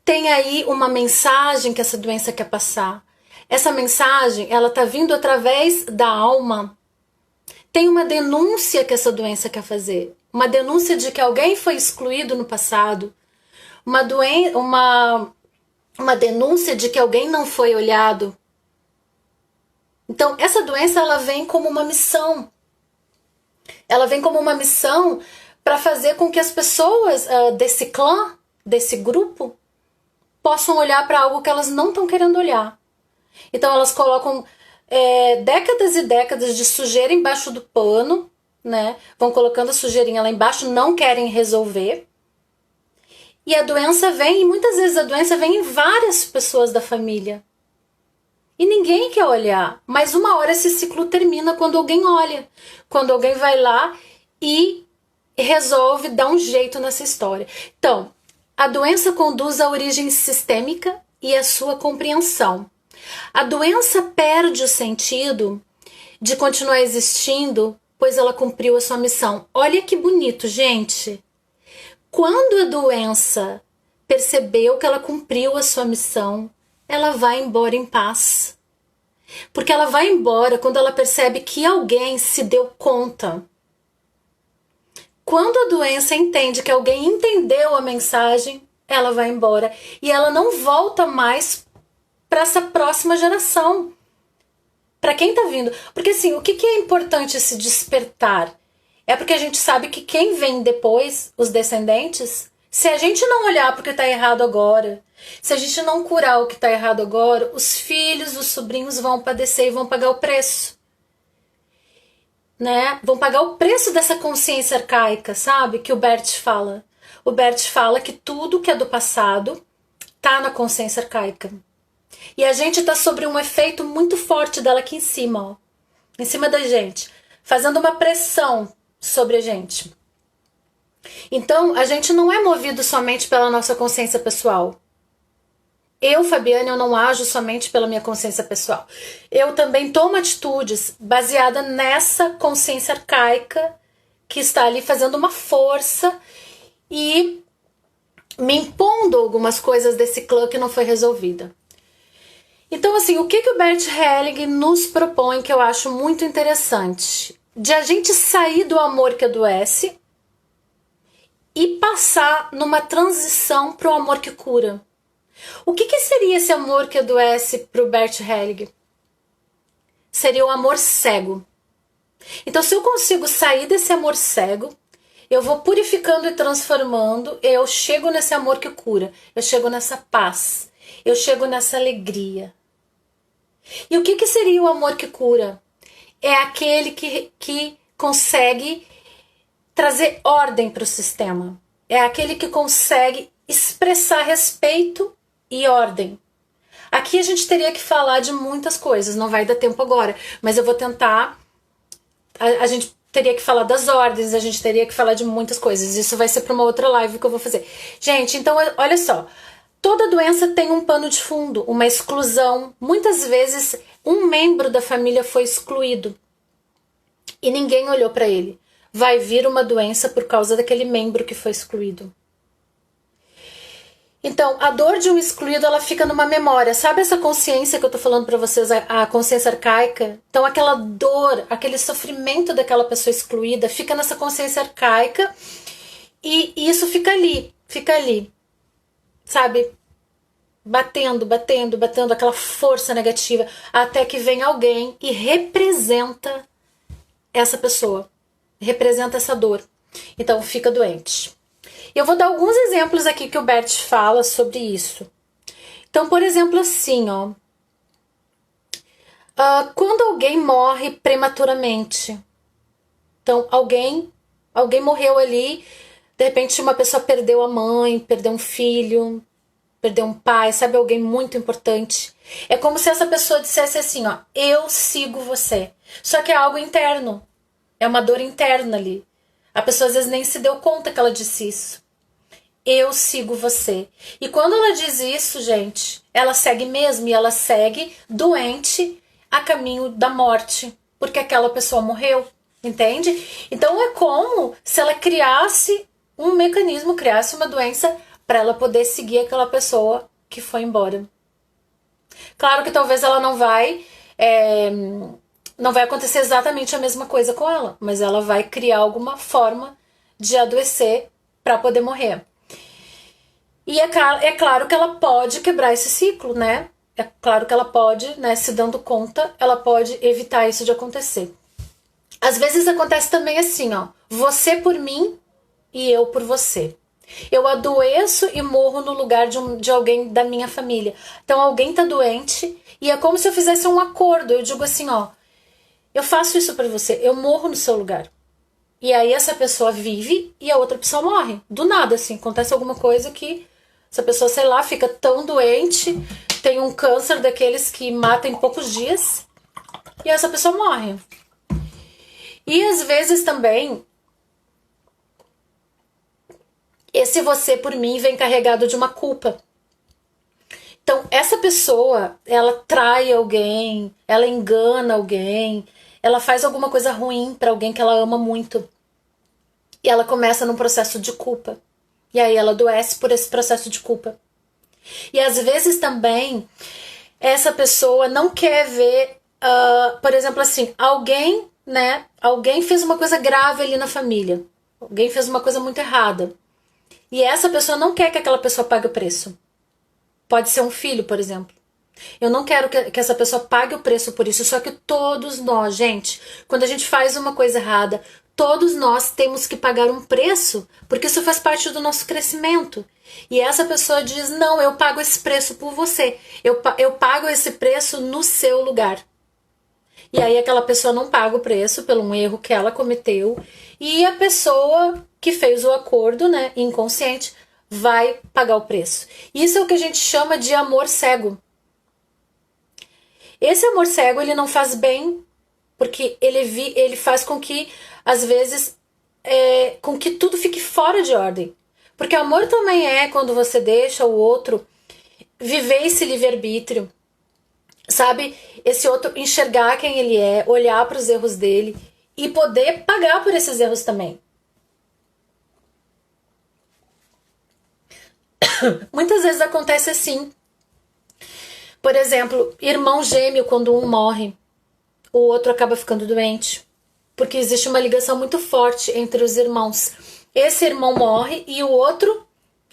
Tem aí uma mensagem que essa doença quer passar. Essa mensagem, ela tá vindo através da alma. Tem uma denúncia que essa doença quer fazer. Uma denúncia de que alguém foi excluído no passado. Uma denúncia de que alguém não foi olhado. Então, essa doença, ela vem como uma missão. Ela vem como uma missão para fazer com que as pessoas desse clã, desse grupo, possam olhar para algo que elas não estão querendo olhar. Então, elas colocam décadas e décadas de sujeira embaixo do pano, né? Vão colocando a sujeirinha lá embaixo, não querem resolver. E a doença vem, e muitas vezes a doença vem em várias pessoas da família. E ninguém quer olhar, mas uma hora esse ciclo termina quando alguém olha, quando alguém vai lá e resolve dar um jeito nessa história. Então, a doença conduz à origem sistêmica e à sua compreensão. A doença perde o sentido de continuar existindo, pois ela cumpriu a sua missão. Olha que bonito, gente. Quando a doença percebeu que ela cumpriu a sua missão, ela vai embora em paz. Porque ela vai embora quando ela percebe que alguém se deu conta. Quando a doença entende que alguém entendeu a mensagem, ela vai embora. E ela não volta mais para essa próxima geração. Para quem tá vindo. Porque assim, o que é importante esse despertar? É porque a gente sabe que quem vem depois, os descendentes, se a gente não olhar porque tá errado agora, se a gente não curar o que está errado agora, os filhos, os sobrinhos vão padecer e vão pagar o preço. Né? Vão pagar o preço dessa consciência arcaica, sabe? Que o Bert fala. O Bert fala que tudo que é do passado está na consciência arcaica. E a gente está sobre um efeito muito forte dela aqui em cima, ó. Em cima da gente. Fazendo uma pressão sobre a gente. Então, a gente não é movido somente pela nossa consciência pessoal. Eu, Fabiane, eu não ajo somente pela minha consciência pessoal. Eu também tomo atitudes baseadas nessa consciência arcaica que está ali fazendo uma força e me impondo algumas coisas desse clã que não foi resolvida. Então, assim, o que o Bert Helling nos propõe que eu acho muito interessante? De a gente sair do amor que adoece e passar numa transição para o amor que cura. O que seria esse amor que adoece para o Bert Hellinger? Seria o amor cego. Então, se eu consigo sair desse amor cego, eu vou purificando e transformando, e eu chego nesse amor que cura, eu chego nessa paz, eu chego nessa alegria. E o que seria o amor que cura? É aquele que consegue trazer ordem para o sistema. É aquele que consegue expressar respeito e ordem. Aqui a gente teria que falar de muitas coisas, não vai dar tempo agora, mas eu vou tentar. A gente teria que falar das ordens, a gente teria que falar de muitas coisas. Isso vai ser para uma outra live que eu vou fazer. Gente, então olha só. Toda doença tem um pano de fundo, uma exclusão. Muitas vezes um membro da família foi excluído e ninguém olhou para ele. Vai vir uma doença por causa daquele membro que foi excluído. Então, a dor de um excluído, ela fica numa memória. Sabe essa consciência que eu tô falando para vocês, a consciência arcaica? Então, aquela dor, aquele sofrimento daquela pessoa excluída fica nessa consciência arcaica e isso fica ali, sabe? Batendo, aquela força negativa, até que vem alguém e representa essa pessoa, representa essa dor. Então, fica doente. Eu vou dar alguns exemplos aqui que o Bert fala sobre isso. Então, por exemplo, assim, ó. Quando alguém morre prematuramente. Então, alguém morreu ali. De repente, uma pessoa perdeu a mãe, perdeu um filho, perdeu um pai, sabe? Alguém muito importante. É como se essa pessoa dissesse assim, ó. Eu sigo você. Só que é algo interno. É uma dor interna ali. A pessoa às vezes nem se deu conta que ela disse isso. Eu sigo você. E quando ela diz isso, gente, ela segue mesmo, e ela segue doente a caminho da morte, porque aquela pessoa morreu, entende? Então é como se ela criasse um mecanismo, criasse uma doença para ela poder seguir aquela pessoa que foi embora. Claro que talvez ela não vai acontecer exatamente a mesma coisa com ela, mas ela vai criar alguma forma de adoecer para poder morrer. E é claro que ela pode quebrar esse ciclo, né? É claro que ela pode, né, se dando conta, ela pode evitar isso de acontecer. Às vezes acontece também assim, ó. Você por mim e eu por você. Eu adoeço e morro no lugar de alguém da minha família. Então alguém tá doente e é como se eu fizesse um acordo. Eu digo assim, ó. Eu faço isso pra você, eu morro no seu lugar. E aí essa pessoa vive e a outra pessoa morre. Do nada, assim, acontece alguma coisa que essa pessoa, sei lá, fica tão doente, tem um câncer daqueles que mata em poucos dias, e essa pessoa morre. E às vezes também, esse você por mim vem carregado de uma culpa. Então, essa pessoa, ela trai alguém, ela engana alguém, ela faz alguma coisa ruim pra alguém que ela ama muito. E ela começa num processo de culpa. E aí ela adoece por esse processo de culpa. E às vezes também essa pessoa não quer ver, por exemplo assim, alguém fez uma coisa grave ali na família. Alguém fez uma coisa muito errada. E essa pessoa não quer que aquela pessoa pague o preço. Pode ser um filho, por exemplo. Eu não quero que essa pessoa pague o preço por isso. Só que todos nós, gente, quando a gente faz uma coisa errada, todos nós temos que pagar um preço, porque isso faz parte do nosso crescimento. E essa pessoa diz, não, eu pago esse preço por você. Eu pago esse preço no seu lugar. E aí aquela pessoa não paga o preço pelo um erro que ela cometeu. E a pessoa que fez o acordo, né, inconsciente, vai pagar o preço. Isso é o que a gente chama de amor cego. Esse amor cego, ele não faz bem, porque ele faz com que, às vezes, com que tudo fique fora de ordem. Porque amor também é quando você deixa o outro viver esse livre-arbítrio, sabe? Esse outro enxergar quem ele é, olhar para os erros dele e poder pagar por esses erros também. Muitas vezes acontece assim. Por exemplo, irmão gêmeo, quando um morre, o outro acaba ficando doente. Porque existe uma ligação muito forte entre os irmãos. esse irmão morre e o outro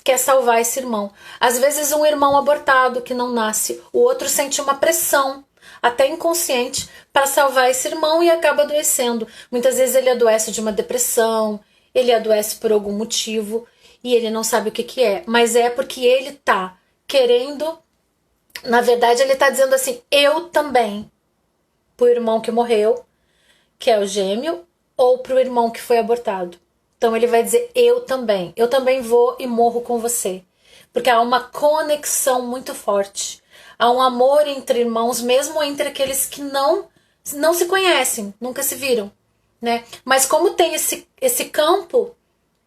quer salvar esse irmão. Às vezes um irmão abortado que não nasce, o outro sente uma pressão, até inconsciente, para salvar esse irmão e acaba adoecendo. Muitas vezes ele adoece de uma depressão, ele adoece por algum motivo e ele não sabe o que que é. Mas é porque ele tá querendo, na verdade ele tá dizendo assim, eu também, pro irmão que morreu, que é o gêmeo, ou pro irmão que foi abortado. Então ele vai dizer, eu também vou e morro com você. Porque há uma conexão muito forte. Há um amor entre irmãos, mesmo entre aqueles que não se conhecem, nunca se viram, né? Mas como tem esse campo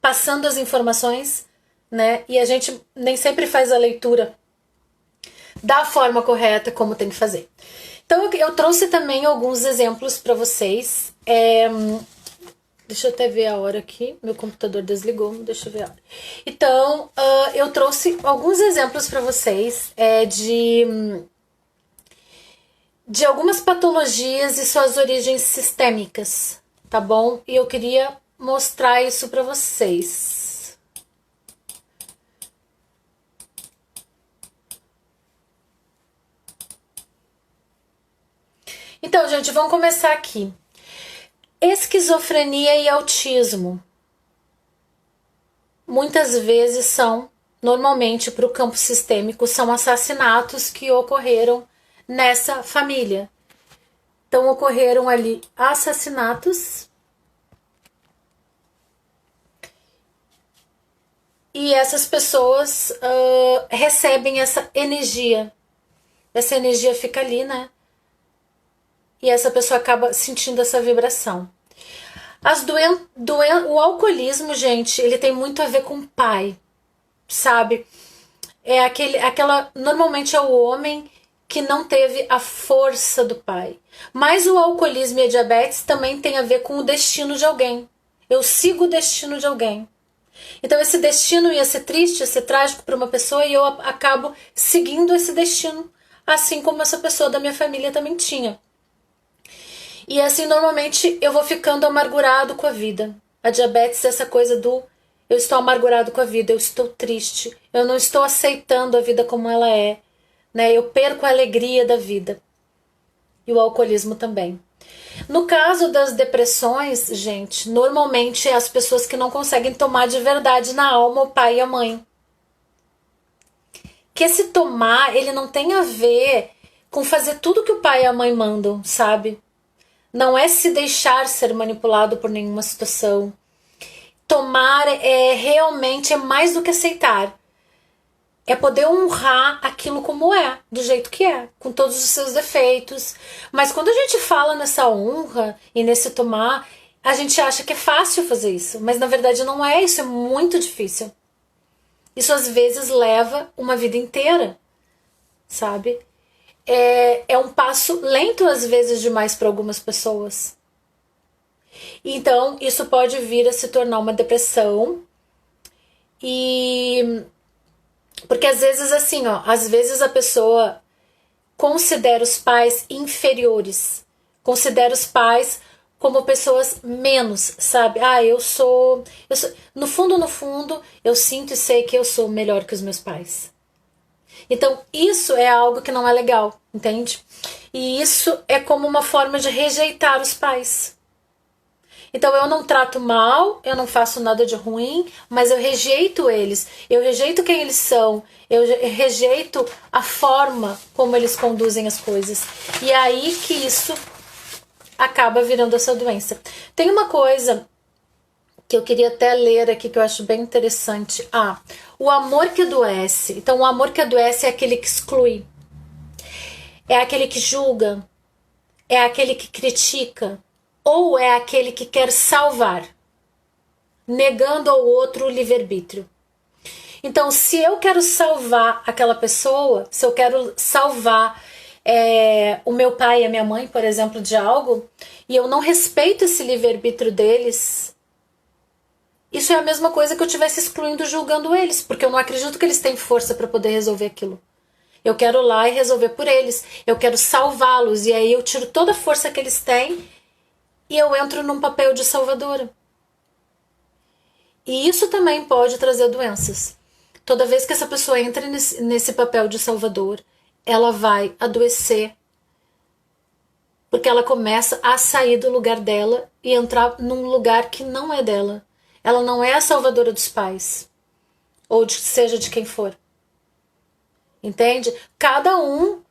passando as informações, né? E a gente nem sempre faz a leitura da forma correta como tem que fazer. Então eu trouxe também alguns exemplos para vocês. Deixa eu até ver a hora aqui. Meu computador desligou, deixa eu ver a hora. Então, eu trouxe alguns exemplos para vocês de algumas patologias e suas origens sistêmicas, tá bom? E eu queria mostrar isso para vocês. Então, gente, vamos começar aqui. Esquizofrenia e autismo muitas vezes são, normalmente para o campo sistêmico, são assassinatos que ocorreram nessa família. Então ocorreram ali assassinatos e essas pessoas recebem essa energia. Essa energia fica ali, né? E essa pessoa acaba sentindo essa vibração. O alcoolismo, gente, ele tem muito a ver com o pai, sabe? Normalmente é o homem que não teve a força do pai. Mas o alcoolismo e a diabetes também tem a ver com o destino de alguém. Eu sigo o destino de alguém. Então esse destino ia ser triste, ia ser trágico para uma pessoa e eu acabo seguindo esse destino, assim como essa pessoa da minha família também tinha. E assim, normalmente, eu vou ficando amargurado com a vida. A diabetes é essa coisa do eu estou amargurado com a vida, eu estou triste, eu não estou aceitando a vida como ela é, né? Eu perco a alegria da vida. E o alcoolismo também. No caso das depressões, gente, normalmente é as pessoas que não conseguem tomar de verdade na alma o pai e a mãe. Que esse tomar, ele não tem a ver com fazer tudo que o pai e a mãe mandam, sabe? Não é se deixar ser manipulado por nenhuma situação. Tomar realmente é mais do que aceitar. É poder honrar aquilo como é, do jeito que é, com todos os seus defeitos. Mas quando a gente fala nessa honra e nesse tomar, a gente acha que é fácil fazer isso. Mas na verdade não é, isso é muito difícil. Isso às vezes leva uma vida inteira, sabe? É um passo lento às vezes demais para algumas pessoas. Então isso pode vir a se tornar uma depressão. Porque às vezes assim, às vezes a pessoa considera os pais inferiores, considera os pais como pessoas menos, sabe? Eu sou no fundo, eu sinto e sei que eu sou melhor que os meus pais. Então isso é algo que não é legal, entende? E isso é como uma forma de rejeitar os pais. Então eu não trato mal, eu não faço nada de ruim, mas eu rejeito eles, eu rejeito quem eles são, eu rejeito a forma como eles conduzem as coisas. E é aí que isso acaba virando essa doença. Tem uma coisa que eu queria até ler aqui, que eu acho bem interessante. O amor que adoece. Então, o amor que adoece é aquele que exclui. É aquele que julga. É aquele que critica. Ou é aquele que quer salvar, negando ao outro o livre-arbítrio. Então, se eu quero salvar aquela pessoa, se eu quero salvar o meu pai e a minha mãe, por exemplo, de algo, e eu não respeito esse livre-arbítrio deles, isso é a mesma coisa que eu estivesse excluindo, julgando eles, porque eu não acredito que eles têm força para poder resolver aquilo. Eu quero ir lá e resolver por eles, eu quero salvá-los, e aí eu tiro toda a força que eles têm e eu entro num papel de salvadora. E isso também pode trazer doenças. Toda vez que essa pessoa entra nesse papel de salvador, ela vai adoecer, porque ela começa a sair do lugar dela e entrar num lugar que não é dela. Ela não é a salvadora dos pais, ou seja de quem for. Entende? Cada um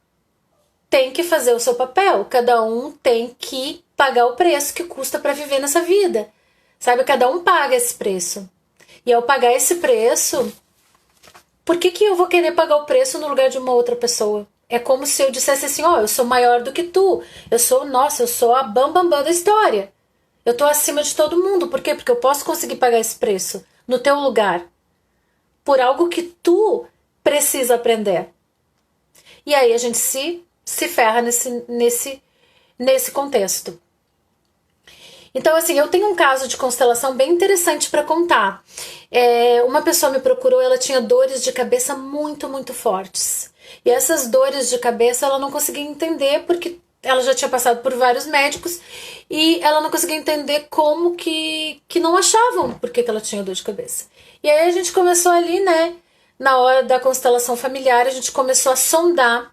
tem que fazer o seu papel, cada um tem que pagar o preço que custa para viver nessa vida. Sabe? Cada um paga esse preço. E ao pagar esse preço, por que eu vou querer pagar o preço no lugar de uma outra pessoa? É como se eu dissesse assim, ó, eu sou maior do que tu. Eu sou a bambambam da história. Eu tô acima de todo mundo. Por quê? Porque eu posso conseguir pagar esse preço no teu lugar. Por algo que tu precisa aprender. E aí a gente se ferra nesse contexto. Então, assim, eu tenho um caso de constelação bem interessante para contar. Uma pessoa me procurou, ela tinha dores de cabeça muito, muito fortes. E essas dores de cabeça ela não conseguia entender porque ela já tinha passado por vários médicos e ela não conseguia entender como que não achavam por que ela tinha dor de cabeça. E aí a gente começou ali, né, na hora da constelação familiar, a gente começou a sondar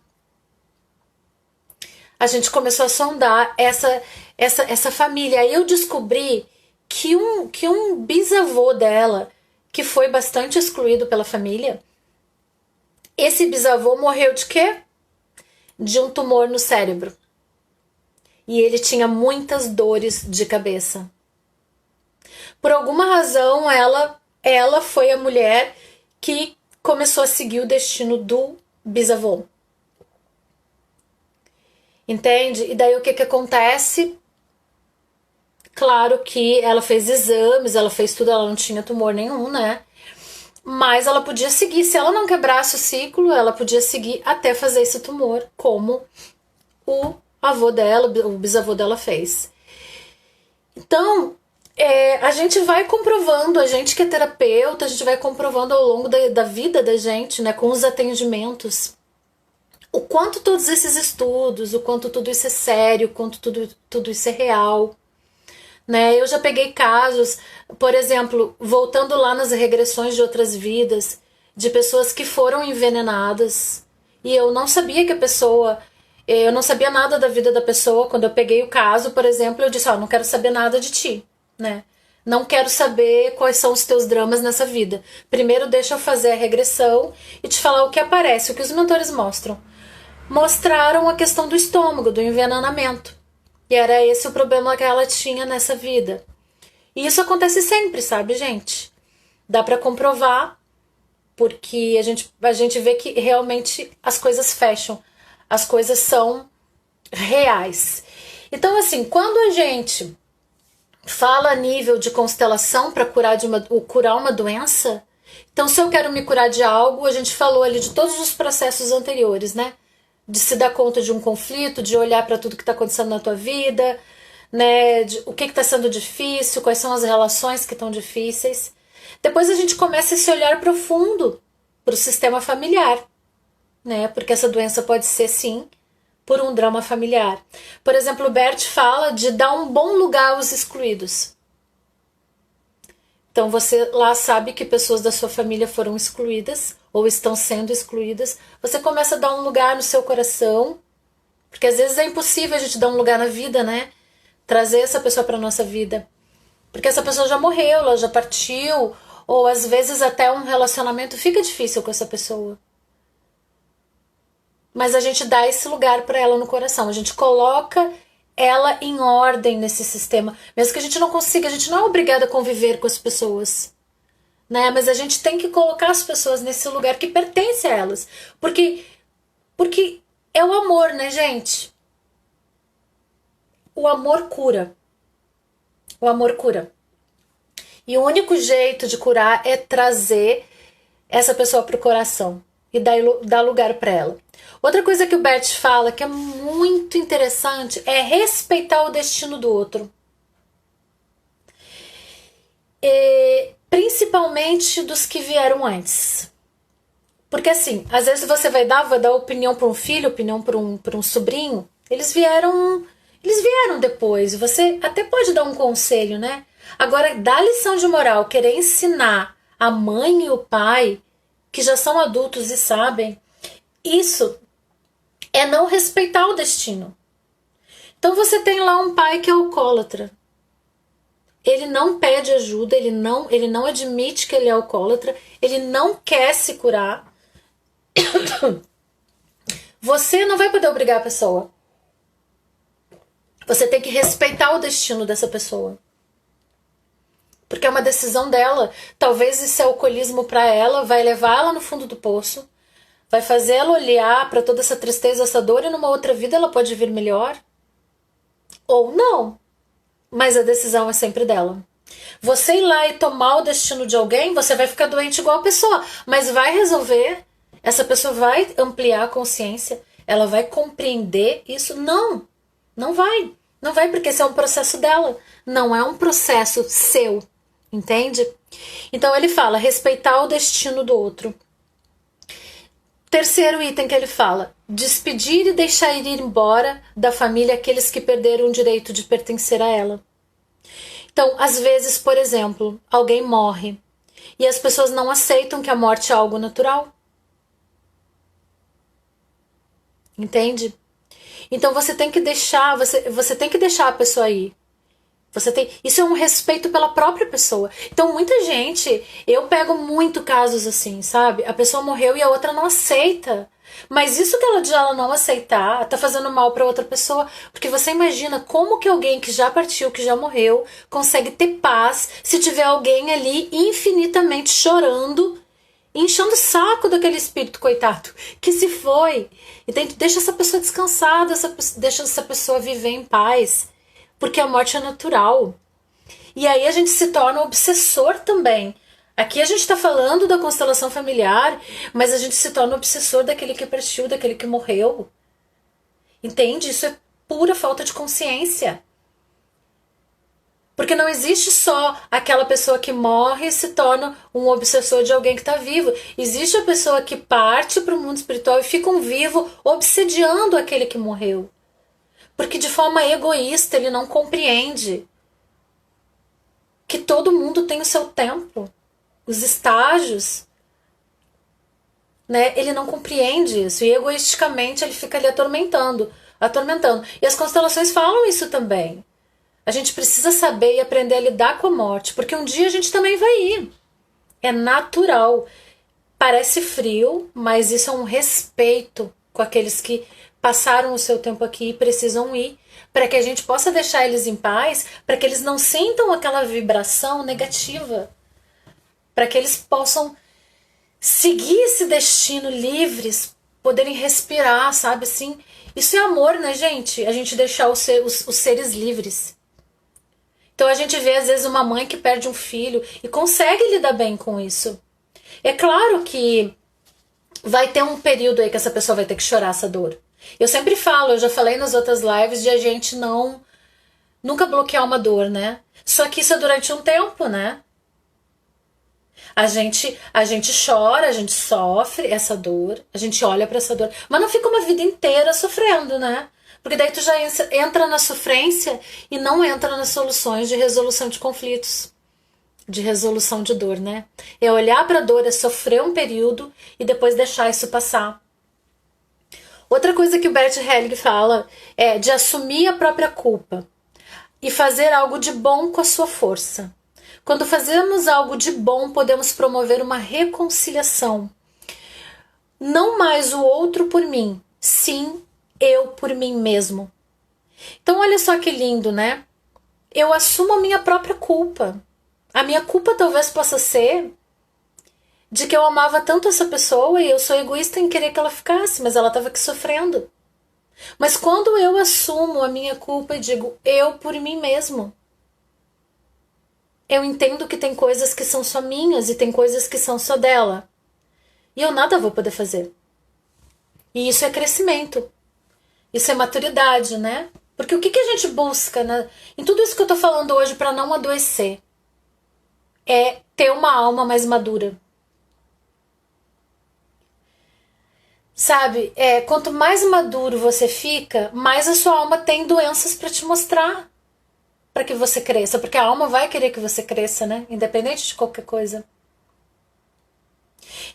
essa família. Aí eu descobri que um bisavô dela, que foi bastante excluído pela família, esse bisavô morreu de quê? De um tumor no cérebro. E ele tinha muitas dores de cabeça. Por alguma razão, ela foi a mulher que começou a seguir o destino do bisavô. Entende? E daí o que acontece? Claro que ela fez exames, ela fez tudo, ela não tinha tumor nenhum, né? Mas ela podia seguir, se ela não quebrasse o ciclo, ela podia seguir até fazer esse tumor, como o avô dela, o bisavô dela fez. Então, a gente vai comprovando, a gente que é terapeuta, a gente vai comprovando ao longo da vida da gente, né, com os atendimentos, o quanto todos esses estudos, o quanto tudo isso é sério, o quanto tudo isso é real. Né? Eu já peguei casos, por exemplo, voltando lá nas regressões de outras vidas, de pessoas que foram envenenadas e eu não sabia que eu não sabia nada da vida da pessoa. Quando eu peguei o caso, por exemplo, eu disse, não quero saber nada de ti, né? Não quero saber quais são os teus dramas nessa vida. Primeiro deixa eu fazer a regressão e te falar o que aparece, o que os mentores mostram. Mostraram a questão do estômago, do envenenamento. E era esse o problema que ela tinha nessa vida. E isso acontece sempre, sabe, gente? Dá pra comprovar, porque a gente vê que realmente as coisas fecham. As coisas são reais. Então, assim, quando a gente fala a nível de constelação para curar uma doença, então se eu quero me curar de algo, a gente falou ali de todos os processos anteriores, né? De se dar conta de um conflito, de olhar para tudo que está acontecendo na tua vida, né? O que está sendo difícil, quais são as relações que estão difíceis. Depois a gente começa esse olhar profundo para o sistema familiar, né? Porque essa doença pode ser, sim, por um drama familiar. Por exemplo, o Bert fala de dar um bom lugar aos excluídos. Então você lá sabe que pessoas da sua família foram excluídas ou estão sendo excluídas. Você começa a dar um lugar no seu coração, porque às vezes é impossível a gente dar um lugar na vida, né? Trazer essa pessoa para nossa vida. Porque essa pessoa já morreu, ela já partiu, ou às vezes até um relacionamento fica difícil com essa pessoa. Mas a gente dá esse lugar para ela no coração, a gente coloca ela em ordem nesse sistema. Mesmo que a gente não consiga, a gente não é obrigada a conviver com as pessoas, né? Mas a gente tem que colocar as pessoas nesse lugar que pertence a elas. Porque é o amor, né, gente? O amor cura. O amor cura. E o único jeito de curar é trazer essa pessoa pro coração e dar lugar para ela. Outra coisa que o Bert fala que é muito interessante é respeitar o destino do outro. Principalmente dos que vieram antes. Porque assim, às vezes você vai dar opinião para um filho, opinião para um sobrinho, eles vieram depois. Você até pode dar um conselho, né? Agora, dar lição de moral, querer ensinar a mãe e o pai, que já são adultos e sabem, isso é não respeitar o destino. Então você tem lá um pai que é alcoólatra. Ele não pede ajuda, ele não admite que ele é alcoólatra, ele não quer se curar. Você não vai poder obrigar a pessoa. Você tem que respeitar o destino dessa pessoa. Porque é uma decisão dela. Talvez esse alcoolismo para ela vai levar ela no fundo do poço, vai fazer ela olhar para toda essa tristeza, essa dor, e numa outra vida ela pode vir melhor. Ou não. Mas a decisão é sempre dela. Você ir lá e tomar o destino de alguém, você vai ficar doente igual a pessoa, mas vai resolver. Essa pessoa vai ampliar a consciência, ela vai compreender isso? Não, não vai. Não vai, porque esse é um processo dela, não é um processo seu, entende? Então ele fala, respeitar o destino do outro. Terceiro item que ele fala, despedir e deixar ir embora da família aqueles que perderam o direito de pertencer a ela. Então, às vezes, por exemplo, alguém morre e as pessoas não aceitam que a morte é algo natural. Entende? Então você tem que deixar, você tem que deixar a pessoa ir. Isso é um respeito pela própria pessoa. Então muita gente, eu pego muito casos assim, sabe? A pessoa morreu e a outra não aceita. Mas isso de ela não aceitar tá fazendo mal para outra pessoa, porque você imagina como que alguém que já partiu, que já morreu, consegue ter paz se tiver alguém ali infinitamente chorando, enchendo o saco daquele espírito coitado que se foi. Então deixa essa pessoa descansada, deixa essa pessoa viver em paz, porque a morte é natural. E aí a gente se torna obsessor também. Aqui a gente está falando da constelação familiar, mas a gente se torna obsessor daquele que partiu, daquele que morreu. Entende? Isso é pura falta de consciência. Porque não existe só aquela pessoa que morre e se torna um obsessor de alguém que está vivo. Existe a pessoa que parte para o mundo espiritual e fica um vivo obsediando aquele que morreu. Porque de forma egoísta ele não compreende que todo mundo tem o seu tempo, os estágios, né? Ele não compreende isso e egoisticamente ele fica ali atormentando. E as constelações falam isso também. A gente precisa saber e aprender a lidar com a morte, porque um dia a gente também vai ir. É natural. Parece frio, mas isso é um respeito com aqueles que passaram o seu tempo aqui e precisam ir, para que a gente possa deixar eles em paz, para que eles não sintam aquela vibração negativa, para que eles possam seguir esse destino livres, poderem respirar, sabe assim? Isso é amor, né, gente? A gente deixar os seres livres. Então a gente vê às vezes uma mãe que perde um filho e consegue lidar bem com isso. É claro que vai ter um período aí que essa pessoa vai ter que chorar essa dor. Eu sempre falo, eu já falei nas outras lives, de a gente nunca bloquear uma dor, né? Só que isso é durante um tempo, né? A gente chora, a gente sofre essa dor, a gente olha pra essa dor, mas não fica uma vida inteira sofrendo, né? Porque daí tu já entra na sofrência e não entra nas soluções de resolução de conflitos, de resolução de dor, né? É olhar pra dor, é sofrer um período e depois deixar isso passar. Outra coisa que o Bert Helling fala é de assumir a própria culpa e fazer algo de bom com a sua força. Quando fazemos algo de bom, podemos promover uma reconciliação. Não mais o outro por mim, sim eu por mim mesmo. Então olha só que lindo, né? Eu assumo a minha própria culpa. A minha culpa talvez possa ser de que eu amava tanto essa pessoa e eu sou egoísta em querer que ela ficasse, mas ela estava aqui sofrendo. Mas quando eu assumo a minha culpa e digo eu por mim mesmo, eu entendo que tem coisas que são só minhas e tem coisas que são só dela. E eu nada vou poder fazer. E isso é crescimento. Isso é maturidade, né? Porque o que a gente busca, né? Em tudo isso que eu tô falando hoje para não adoecer, é ter uma alma mais madura. Sabe? Quanto mais maduro você fica, mais a sua alma tem doenças para te mostrar. para que você cresça, porque a alma vai querer que você cresça, né? Independente de qualquer coisa.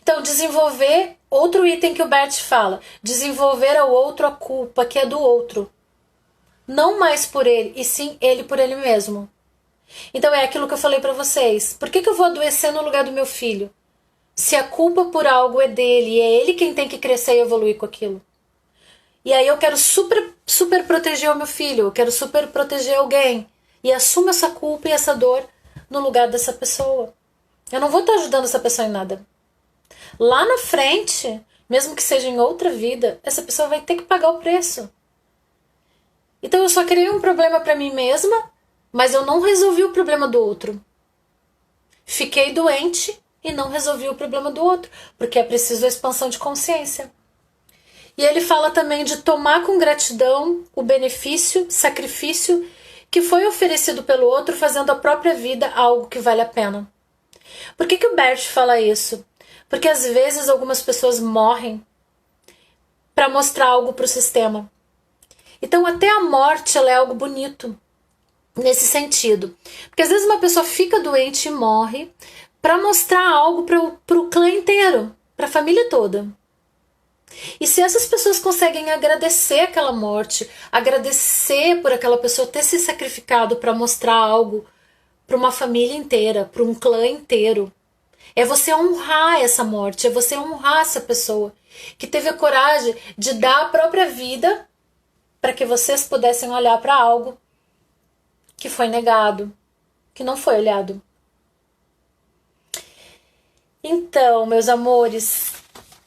Então, desenvolver, outro item que o Bert fala, desenvolver ao outro a culpa que é do outro. Não mais por ele, e sim ele por ele mesmo. Então é aquilo que eu falei pra vocês. Por que eu vou adoecer no lugar do meu filho? Se a culpa por algo é dele, e é ele quem tem que crescer e evoluir com aquilo. E aí eu quero super proteger o meu filho, eu quero super proteger alguém. E assumo essa culpa e essa dor no lugar dessa pessoa. Eu não vou estar ajudando essa pessoa em nada. Lá na frente, mesmo que seja em outra vida, essa pessoa vai ter que pagar o preço. Então eu só criei um problema para mim mesma, mas eu não resolvi o problema do outro. Fiquei doente e não resolvi o problema do outro, porque é preciso a expansão de consciência. E ele fala também de tomar com gratidão o benefício, sacrifício que foi oferecido pelo outro, fazendo a própria vida algo que vale a pena. Por que o Bert fala isso? Porque às vezes algumas pessoas morrem para mostrar algo para o sistema. Então até a morte ela é algo bonito nesse sentido. Porque às vezes uma pessoa fica doente e morre para mostrar algo para o clã inteiro, para a família toda. E se essas pessoas conseguem agradecer aquela morte, agradecer por aquela pessoa ter se sacrificado para mostrar algo para uma família inteira, para um clã inteiro, é você honrar essa morte, é você honrar essa pessoa que teve a coragem de dar a própria vida para que vocês pudessem olhar para algo que foi negado, que não foi olhado. Então, meus amores,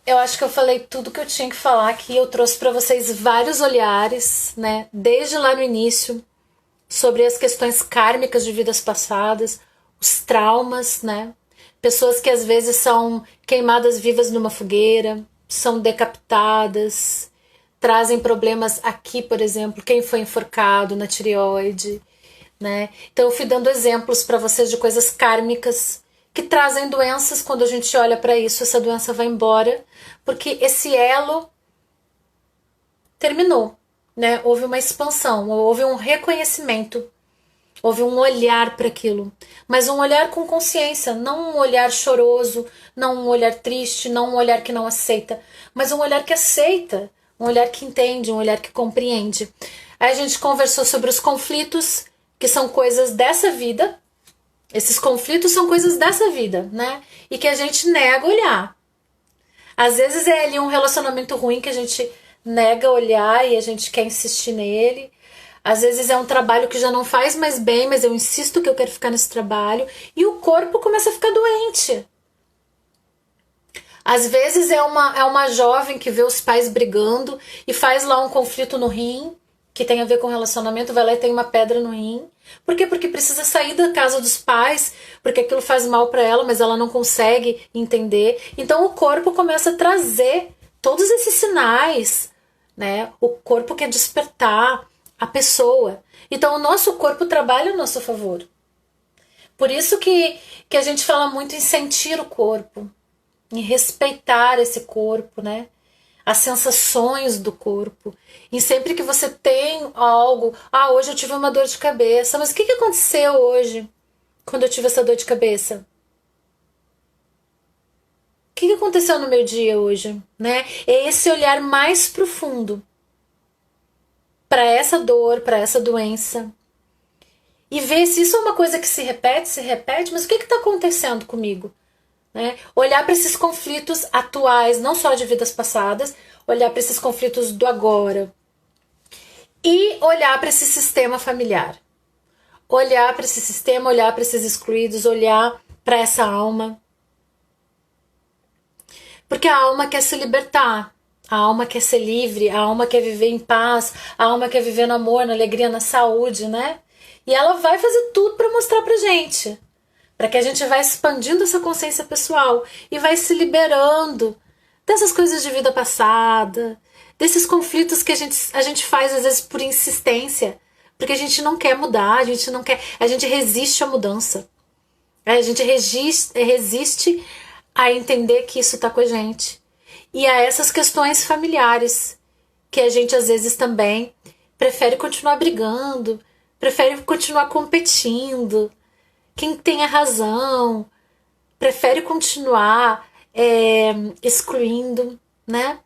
eu acho que eu falei tudo que eu tinha que falar aqui. Eu trouxe para vocês vários olhares, né? Desde lá no início, sobre as questões kármicas de vidas passadas, os traumas, né? Pessoas que às vezes são queimadas vivas numa fogueira, são decapitadas, trazem problemas aqui, por exemplo, quem foi enforcado na tireoide, né? Então eu fui dando exemplos para vocês de coisas kármicas que trazem doenças. Quando a gente olha para isso, essa doença vai embora, porque esse elo terminou, né? Houve uma expansão, houve um reconhecimento, houve um olhar para aquilo, mas um olhar com consciência, não um olhar choroso, não um olhar triste, não um olhar que não aceita, mas um olhar que aceita, um olhar que entende, um olhar que compreende. Aí a gente conversou sobre os conflitos, que são coisas dessa vida. Esses conflitos são coisas dessa vida, né? E que a gente nega olhar. Às vezes é ali um relacionamento ruim que a gente nega olhar e a gente quer insistir nele. Às vezes é um trabalho que já não faz mais bem, mas eu insisto que eu quero ficar nesse trabalho. E o corpo começa a ficar doente. Às vezes é uma jovem que vê os pais brigando e faz lá um conflito no rim, que tem a ver com relacionamento, vai lá e tem uma pedra no rim. Por quê? Porque precisa sair da casa dos pais, porque aquilo faz mal para ela, mas ela não consegue entender. Então o corpo começa a trazer todos esses sinais, né? O corpo quer despertar a pessoa. Então o nosso corpo trabalha a nosso favor. Por isso que a gente fala muito em sentir o corpo, em respeitar esse corpo, né? As sensações do corpo. E sempre que você tem algo, hoje eu tive uma dor de cabeça, mas o que aconteceu hoje quando eu tive essa dor de cabeça? O que aconteceu no meu dia hoje, né? É esse olhar mais profundo para essa dor, para essa doença. E ver se isso é uma coisa que se repete, mas o que está acontecendo comigo? Né? Olhar para esses conflitos atuais, não só de vidas passadas, olhar para esses conflitos do agora e olhar para esse sistema familiar, olhar para esse sistema, olhar para esses excluídos, olhar para essa alma, porque a alma quer se libertar, a alma quer ser livre, a alma quer viver em paz, a alma quer viver no amor, na alegria, na saúde, né? E ela vai fazer tudo para mostrar pra gente, para que a gente vá expandindo essa consciência pessoal e vai se liberando dessas coisas de vida passada, desses conflitos que a gente faz às vezes por insistência, porque a gente não quer mudar, a gente resiste à mudança. A gente resiste a entender que isso está com a gente. E a essas questões familiares, que a gente às vezes também prefere continuar brigando, prefere continuar competindo. Quem tem a razão prefere continuar excluindo, né?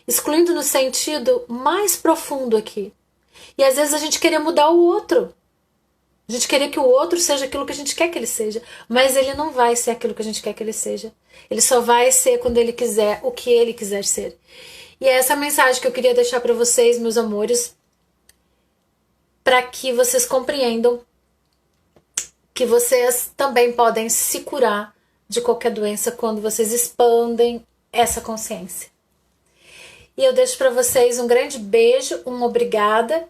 Excluindo no sentido mais profundo aqui. E às vezes a gente queria mudar o outro. A gente queria que o outro seja aquilo que a gente quer que ele seja. Mas ele não vai ser aquilo que a gente quer que ele seja. Ele só vai ser quando ele quiser o que ele quiser ser. E é essa mensagem que eu queria deixar para vocês, meus amores, para que vocês compreendam que vocês também podem se curar de qualquer doença quando vocês expandem essa consciência. E eu deixo para vocês um grande beijo, uma obrigada